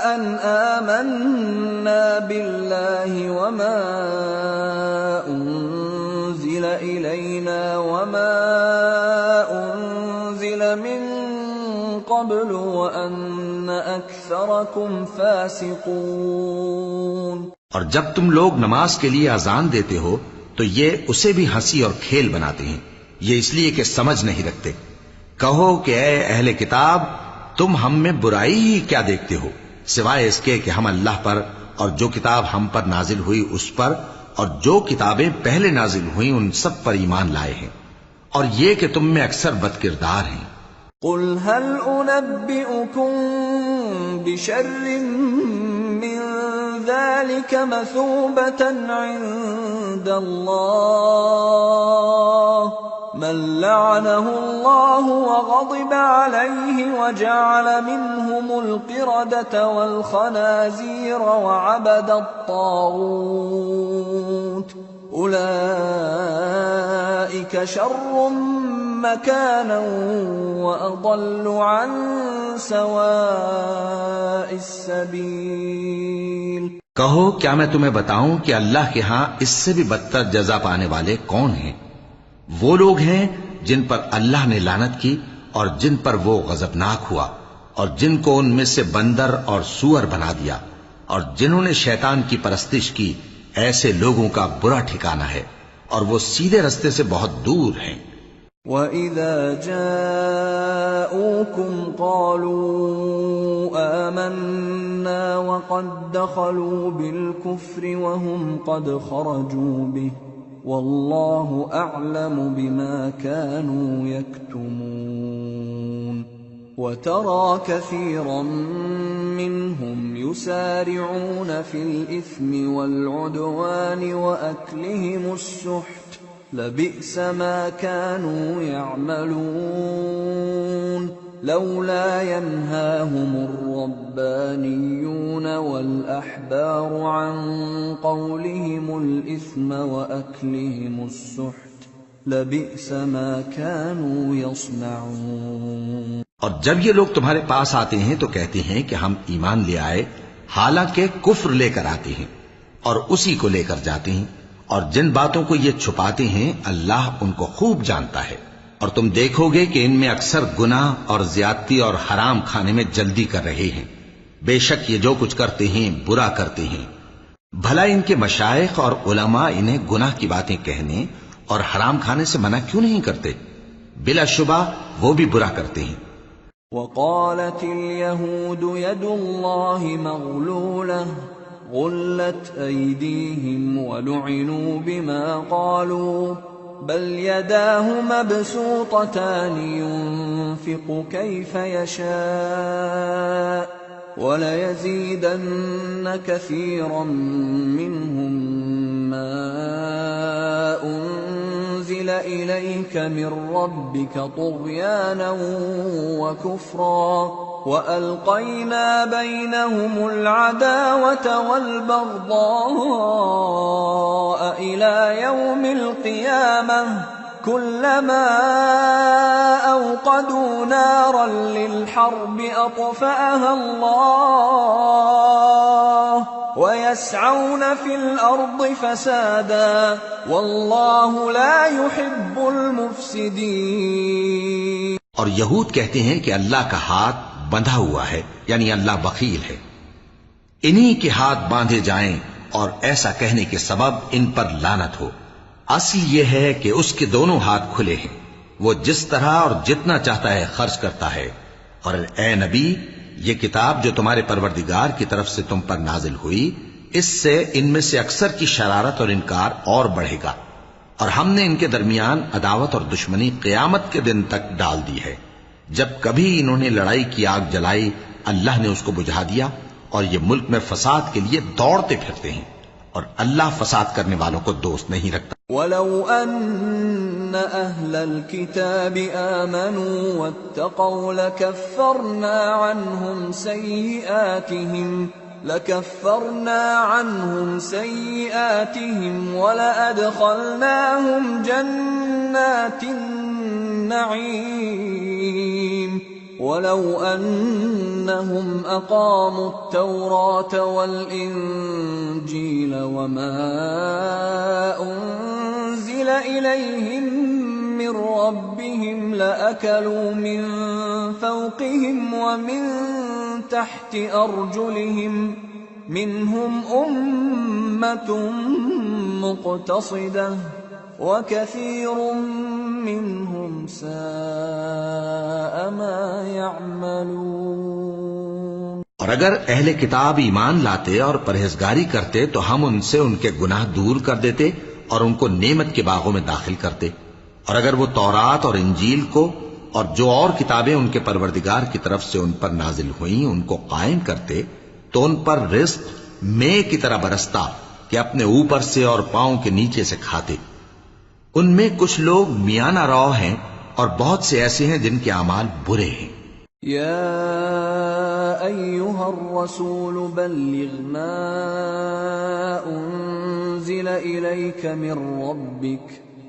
أن آمنا بالله وما أنزل إلينا وما أنزل من قبل وأن أكثركم فاسقون। और जब तुम लोग नमाज के लिए अजान देते हो तो ये उसे भी हंसी और खेल बनाते हैं, ये इसलिए कि समझ नहीं रखते। कहो कि ऐ अहले किताब, तुम हम में बुराई ही क्या देखते हो, सिवाय इसके कि हम अल्लाह पर और जो किताब हम पर नाजिल हुई उस पर और जो किताबें पहले नाजिल हुई उन सब पर ईमान लाए हैं, और ये कि तुम में अक्सर बदकिरदार हैं। कुल हल उनब्बिउकुम बिशर्रिन मिन ज़ालिका मसूबतन इंदल्लाह मन लअनहु अल्लाह व ग़ज़िब अलैहि व जअल मिनहुमुल क़िरदता वल ख़नाज़ीर व अबदा अत्ताग़ूत उलाइका शर्रुम मकानन व अضल्लु अन सवाइस सबील। कहो, क्या मैं तुम्हें बताऊं कि अल्लाह के यहां इससे भी बदतर जजा पाने वाले कौन हैं? वो लोग हैं जिन पर अल्लाह ने लानत की और जिन पर वो गजबनाक हुआ, और जिनको उनमें से बंदर और सूअर बना दिया, और जिन्होंने शैतान की परस्तिश की, ऐसे लोगों का बुरा ठिकाना है और वो सीधे रास्ते से बहुत दूर हैं। وَإِذَا جَاءُوكُمْ قَالُوا آمَنَّا وَقَدْ دَخَلُوا بِالْكُفْرِ وَهُمْ قَدْ خَرَجُوا بِهِ وَاللَّهُ أَعْلَمُ بِمَا كَانُوا يَكْتُمُونَ وَتَرَى كَثِيرًا مِّنْهُمْ يُسَارِعُونَ فِي الْإِثْمِ وَالْعُدْوَانِ وَأَكْلِهِمُ السُّحْتَ لبئس ما كانوا يعملون لولا ينهاهم الربانيون والأحبار عن قولهم الإثم وأكلهم السحت لبئس ما كانوا يصنعون। और जब ये लोग तुम्हारे पास आते हैं तो कहते हैं कि हम ईमान ले आए, हालांकि कुफ्र लेकर आते हैं और उसी को लेकर जाते हैं, और जिन बातों को ये छुपाते हैं अल्लाह उनको खूब जानता है। और तुम देखोगे कि इनमें अक्सर गुनाह और ज्यादती और हराम खाने में जल्दी कर रहे हैं। बेशक ये जो कुछ करते हैं बुरा करते हैं। भला इनके मशाइख और उलमा इन्हें गुनाह की बातें कहने और हराम खाने से मना क्यों नहीं करते? बिलाशुबा वो भी बुरा करते हैं। وقالت اليهود يد الله مغلولة غلت أيديهم ولعنوا بما قالوا بل يداه مبسوطتان ينفق كيف يشاء وليزيدن كثيرا منهم ما أنزل إليك من ربك طغيانا وكفرا وألقينا بينهم العداوة والبغضاء إلى يوم القيامة كلما أوقدوا نارا للحرب أطفأها الله ويسعون في الأرض فسادا والله لا يحب المفسدين। और यहूद कहते हैं कि अल्लाह का हाथ बंधा हुआ है, यानी अल्लाह बखील है। इन्हीं के हाथ बांधे जाएं और ऐसा कहने के सबब इन पर लानत हो। असल यह है कि उसके दोनों हाथ खुले हैं, वो जिस तरह और जितना चाहता है खर्च करता है। और ए नबी, ये किताब जो तुम्हारे परवरदिगार की तरफ से तुम पर नाजिल हुई, इससे इनमें से अक्सर की शरारत और इनकार और बढ़ेगा, और हमने इनके दरमियान अदावत और दुश्मनी क़यामत के दिन तक डाल दी है। जब कभी इन्होंने लड़ाई की आग जलाई, अल्लाह ने उसको बुझा दिया, और ये मुल्क में फसाद के लिए दौड़ते फिरते हैं, और अल्लाह फसाद करने वालों को दोस्त नहीं रखता। वलौ अन्न अहलल किताबि आमनू वत्तक़ौ लकफ़रना अन्हुम सय्यिआतिहिम वलअदख़लनाहुम जन्नातिन नईम वलौ अन्नहुम अक़ामू अत्तौरात वल्इंजील वमा उन्ज़िल इलैहिम मिन रब्बिहिम लअकलू मिन फ़ौक़िहिम वमिन तहति अर्जुलिहिम मिनहुम उम्मतुम मुक़तसिदह वकसीरुम मिनहुम साअ मा यअमलून। और अगर अहले किताब ईमान लाते और परहेजगारी करते तो हम उनसे उनके गुनाह दूर कर देते और उनको नेमत के बागों में दाखिल करते। और अगर वो तौरात और इंजील को और जो और किताबें उनके परवरदिगार की तरफ से उन पर नाजिल हुई उनको कायम करते तो उन पर रिज़्क मेघ की तरह बरसता कि अपने ऊपर से और पांव के नीचे से खाते। उनमें कुछ लोग मियाना रौ हैं और बहुत से ऐसे हैं जिनके अमाल बुरे हैं। या अय्युहर रसूल बल्लिग मा उन्ज़िल इलैक मिन रब्बिक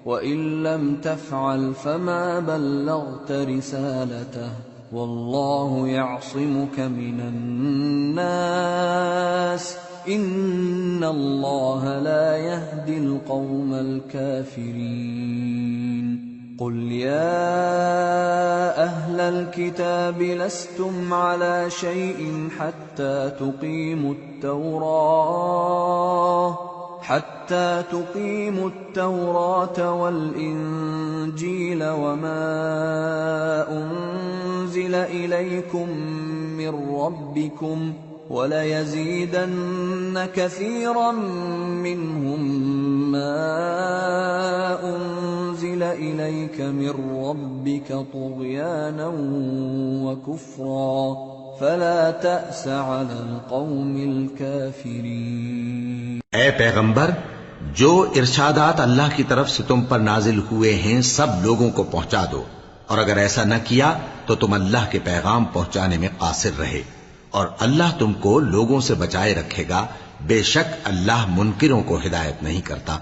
व इन लम तफ़अल फमा बल्लग़त रिसालतह वल्लाहु यअसिमुक मिनन नास इन्नल्लाह ला यहदिल क़ौमल काफ़िरीन। क़ुल या अहलल किताबि लस्तुम अला शैइन हत्ता तुक़ीमुत तौराह حتى تقيموا التوراة والإنجيل وما أنزل إليكم من ربكم وليزيدن كثيرا منهم ما أنزل إليك من ربك طغيانا وكفرا فلا تأس على القوم الكافرين। ए पैगंबर, जो इरशादात अल्लाह की तरफ से तुम पर नाजिल हुए हैं सब लोगों को पहुंचा दो, और अगर ऐसा न किया तो तुम अल्लाह के पैगाम पहुंचाने में कासिर रहे, और अल्लाह तुमको लोगों से बचाए रखेगा। बेशक अल्लाह मुनकिरों को हिदायत नहीं करता।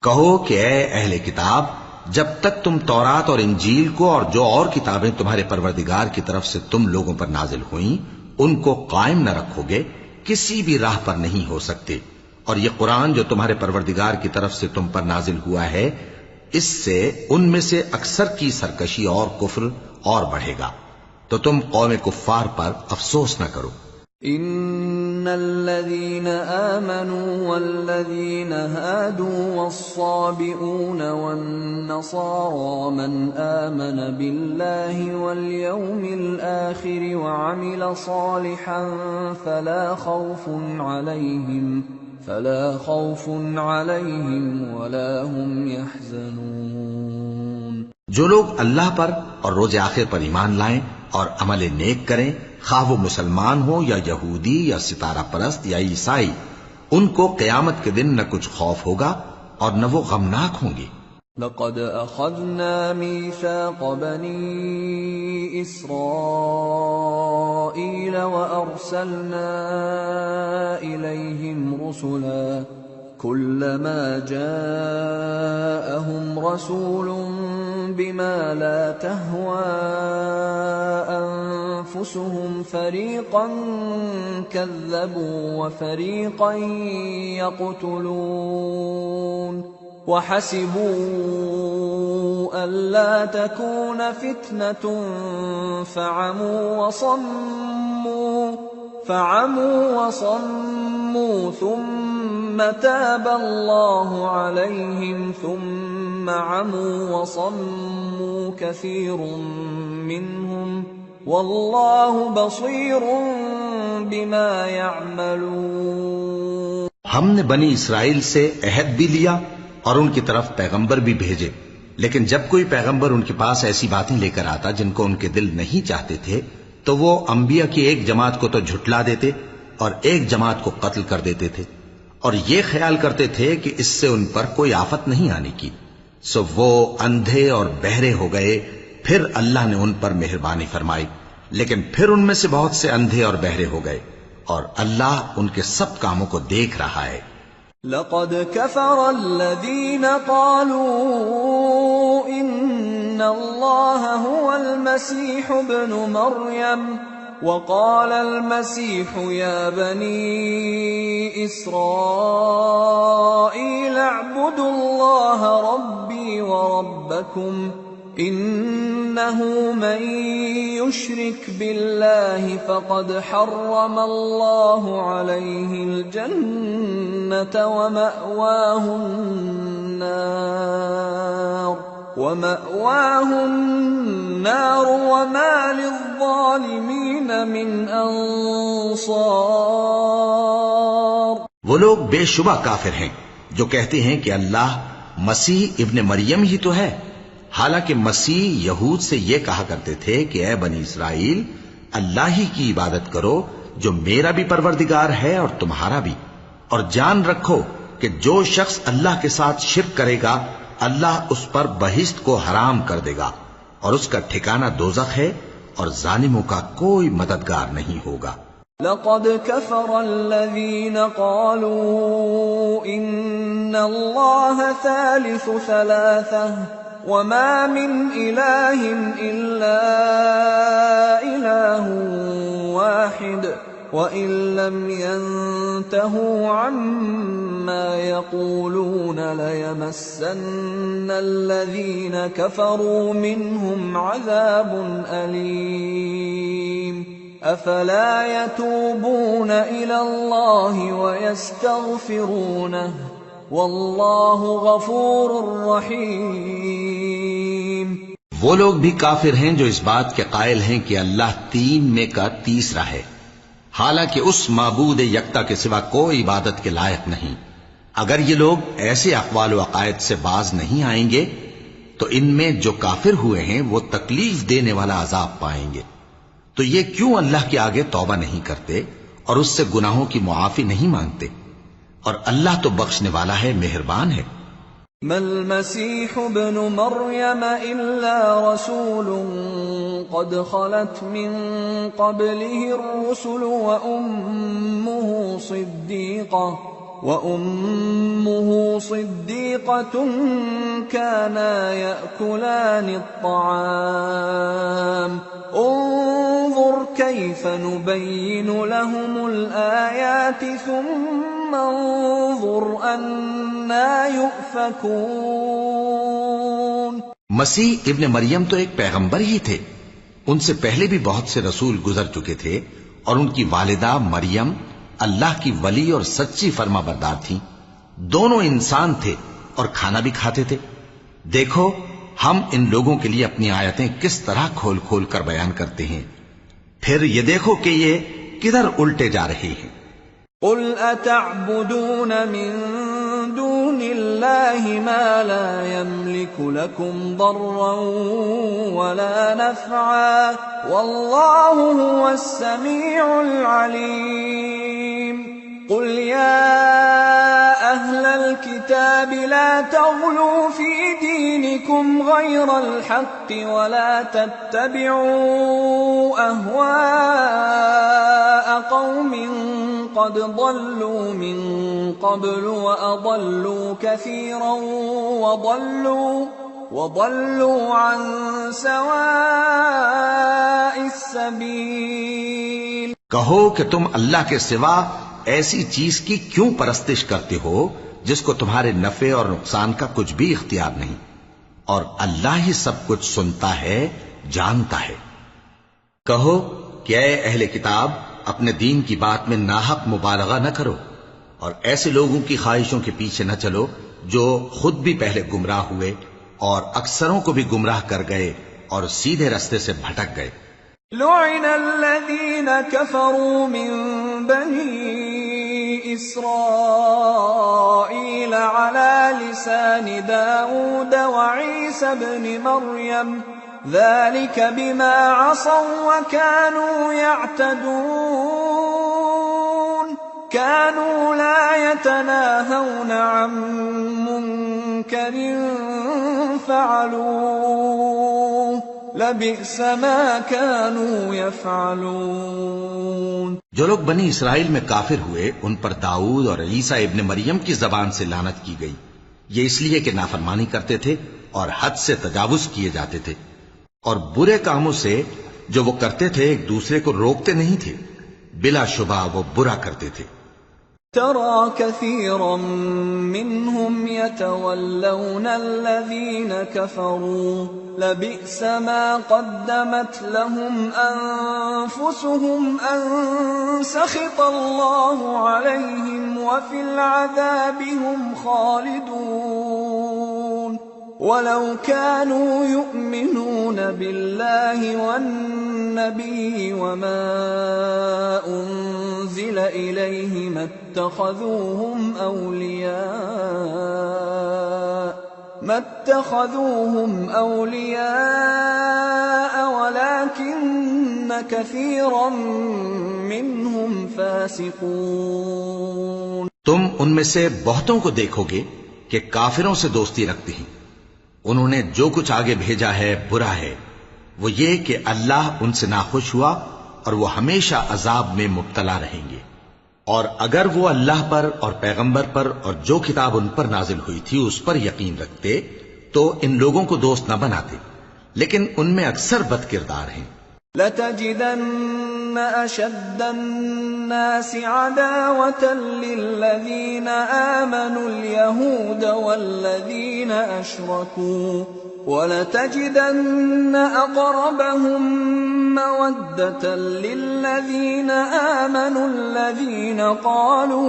कहो कि ए अहले किताब, जब तक तुम तौरात और इंजील को और जो और किताबें तुम्हारे परवरदिगार की तरफ से तुम लोगों पर नाजिल हुई उनको कायम न रखोगे, किसी भी राह पर नहीं हो सकते। और ये कुरान जो तुम्हारे परवरदिगार की तरफ से तुम पर नाजिल हुआ है, इससे उनमें से अक्सर की सरकशी और कुफ्र और बढ़ेगा, तो तुम कौम कुफ्फार पर अफसोस न करो। इन्नल्लज़ीन आमनू वल्लज़ीन हादू वस्साबिऊन वन्नसारा मन आमन बिल्लाहि वल यौमिल आखिर वअमिल सालिहन फला खौफुन अलैहिम वला हुम यहज़नून। जो लोग अल्लाह पर और रोज़े आखिर पर ईमान लाएं और अमल नेक करें, खा वो मुसलमान हो या यहूदी या सितारा परस्त या ईसाई, उनको क़यामत के दिन न कुछ खौफ होगा और न वो गमनाक होंगे। लक़द अख़ज़ना मीसाक़ बनी इस्राईल व अर्सलना इलैहिम रुसुला कुल्लमा जाअहुम रसूलुन बिमा ला तहवा अनफुसुहुम फरीक़न कज़्ज़बू व फरीक़न यक़्तुलून वहसिबू अल्ला तकून फित्नतुन फअमू वसम्मू थुम्म ताब अल्लाहु अलैहिम थुम्म अमू वसम्मू कसीरुम मिनहुम वल्लाहु बसीरुम बिमा यअमलून। हमने बनी इसराइल से अहद भी लिया और उनकी तरफ पैगंबर भी भेजे, लेकिन जब कोई पैगंबर उनके पास ऐसी बातें लेकर आता जिनको उनके दिल नहीं चाहते थे, तो वो अंबिया की एक जमात को तो झुठला देते और एक जमात को कत्ल कर देते थे, और ये ख्याल करते थे कि इससे उन पर कोई आफत नहीं आने की। सो वो अंधे और बहरे हो गए। फिर अल्लाह ने उन पर मेहरबानी फरमाई, लेकिन फिर उनमें से बहुत से अंधे और बहरे हो गए, और अल्लाह उनके सब कामों को देख रहा है। लक़द कफ़र अल्लज़ीन क़ालू इन्नल्लाह हुवल मसीह इब्नु मर्यम वक़ालल मसीह या बनी इस्राईल अअ्बुदुल्लाह रब्बी व रब्बकुम इन्नहु मन युश्रिक बिल्लाहि फ़क़द हर्रमल्लाहु अलैहिल जन्नत व मअवाहु अन्नार व मा लिज़्ज़ालिमीन मिन अंसार। वो लोग बेशुबा काफिर हैं जो कहते हैं कि अल्लाह मसीह इब्ने मरियम ही तो है, हालांकि मसीह यहूद से ये कहा करते थे कि ऐ बनी इसराइल, अल्लाह ही की इबादत करो जो मेरा भी परवरदिगार है और तुम्हारा भी, और जान रखो कि जो शख्स अल्लाह के साथ शिर्क करेगा अल्लाह उस पर बहिश्त को हराम कर देगा, और उसका ठिकाना दोज़ख है, और जालिमों का कोई मददगार नहीं होगा। लक़द कफ़र अल्लज़ीन क़ालू इन्नल्लाह सालिसु सलासह वमा मिन इलाहिन इल्ला इलाहुन वाहिद वइन लम यंतहू अम्मा यक़ूलून लयमस्सन्नल्लज़ीन कफ़रू मिनहुम अज़ाबुन अलीम अफला यतूबून इलल्लाहि वयस्तग़फिरूनह वल्लाहु गफूरुर रहीम। वो लोग भी काफिर हैं जो इस बात के कायल हैं कि अल्लाह तीन में का तीसरा है, हालांकि उस माबूद यक्ता के सिवा कोई इबादत के लायक नहीं। अगर ये लोग ऐसे अक़वाल व अक़ायद से बाज नहीं आएंगे तो इनमें जो काफिर हुए हैं वो तकलीफ देने वाला अजाब पाएंगे। तो ये क्यों अल्लाह के आगे तौबा नहीं करते और उससे गुनाहों की मुआफी नहीं मांगते? और अल्लाह तो बख्शने वाला है, मेहरबान है। मल मसीह इब्न मरियम इल्ला रसूलुन क़द खलत मिन क़ब्लिहि अर्रुसुल व उम्मुहु सिद्दीक़तुन काना यअकुलानि अत्तआम उन्ज़ुर कैफ़ नुबय्यिनु लहुमुल आयाति सुम्मा उन्ज़ुर अन्ना युफ़कून। मसीह इब्न मरियम तो एक पैगंबर ही थे। उनसे पहले भी बहुत से रसूल गुजर चुके थे और उनकी वालिदा मरियम अल्लाह की वली और सच्ची फरमाबरदार थीं। दोनों इंसान थे और खाना भी खाते थे। देखो हम इन लोगों के लिए अपनी आयतें किस तरह खोल खोल कर बयान करते हैं, फिर ये देखो कि ये किधर उल्टे जा रहे हैं। कुल अतअबुदून मिन दूनिल्लाहि मा ला यमलिकु लकुम दर्रन वला नफ़अ वल्लाहु हुवस समीउल अलीम। कुल या अहलल किताब ला तग़लू फी दीनिकुम गयरल हक़्क़ि वला तत्तबिऊ अहवाअ क़ौमिन क़द ضلوا من قبل وأضلوا كثيرا وضلوا عن سواء السبيل। कहो कि तुम अल्लाह के सिवा ऐसी चीज की क्यों परस्तिश करते हो जिसको तुम्हारे नफे और नुकसान का कुछ भी इख्तियार नहीं, और अल्लाह ही सब कुछ सुनता है, जानता है। कहो कि ऐ अहले किताब, अपने दीन की बात में नाहक मुबालगा न करो और ऐसे लोगों की ख्वाहिशों के पीछे न चलो जो खुद भी पहले गुमराह हुए और अक्सरों को भी गुमराह कर गए और सीधे रास्ते से भटक गए। लुइनल्लज़ीन कफ़रू मिन बनी इस्राईल अला लिसानि दाऊद व ईसा इब्न मरियम ज़ालिक बिमा असव व कानू यअतदून कानू ला यतनाहौन अन मुनकरिन फ़अलूह लबिअस मा कानू यफ़अलून। जो लोग बनी इसराइल में काफिर हुए उन पर दाऊद और ईसा इब्न मरियम की जबान से लानत की गई, ये इसलिए कि नाफरमानी करते थे और हद से तजावुज किए जाते थे और बुरे कामों से जो वो करते थे एक दूसरे को रोकते नहीं थे। बिलाशुबा वो बुरा करते थे। तरा कसीरम मिनहुम यतवल्लौन अल्लज़ीन कफ़रू लबिअस मा क़द्दमत लहुम अन्फुसुहुम अन सख़ित अल्लाहु अलैहिम व फ़िल अज़ाबि हुम ख़ालिदून। वलौ कानू युमिनून बिल्लाहि वन्नबिय्यि वमा उन्ज़िल इलैहि मत्तख़ज़ूहुम औलियाअ वलाकिन्न कसीरम मिनहुम फ़ासिक़ून। तुम उनमें से बहुतों को देखोगे कि काफिरों से दोस्ती रखते हैं। उन्होंने जो कुछ आगे भेजा है बुरा है, वो ये कि अल्लाह उनसे नाखुश हुआ और वो हमेशा अजाब में मुब्तला रहेंगे। और अगर वो अल्लाह पर और पैगंबर पर और जो किताब उन पर नाजिल हुई थी उस पर यकीन रखते तो इन लोगों को दोस्त न बनाते, लेकिन उनमें अक्सर बदकिरदार हैं। लतजिदन्न अशद्दन्नासि अदावतन लिल्लज़ीन आमनुल यहूद वल्लज़ीन अशरकू वलतजिदन्न अक़रबहुम मवद्दतन लिल्लज़ीन आमनुल्लज़ीन क़ालू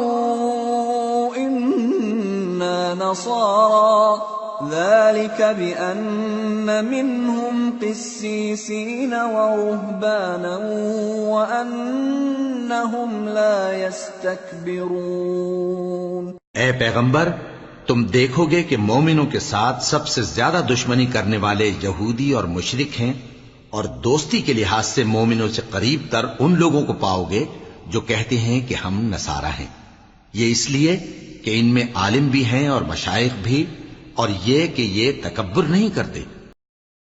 إنا نصارى ذلك بأن منهم قسيسين ورهبانا وأنهم لا يستكبرون। ए पैगंबर, तुम देखोगे कि मोमिनों के साथ सबसे ज्यादा दुश्मनी करने वाले यहूदी और मुशरिक हैं, और दोस्ती के लिहाज से मोमिनों से करीब तर उन लोगों को पाओगे जो कहते हैं कि हम नसारा हैं। ये इसलिए कि इनमें आलिम भी हैं और मशाइख भी, और ये कि ये तकब्बुर नहीं करते।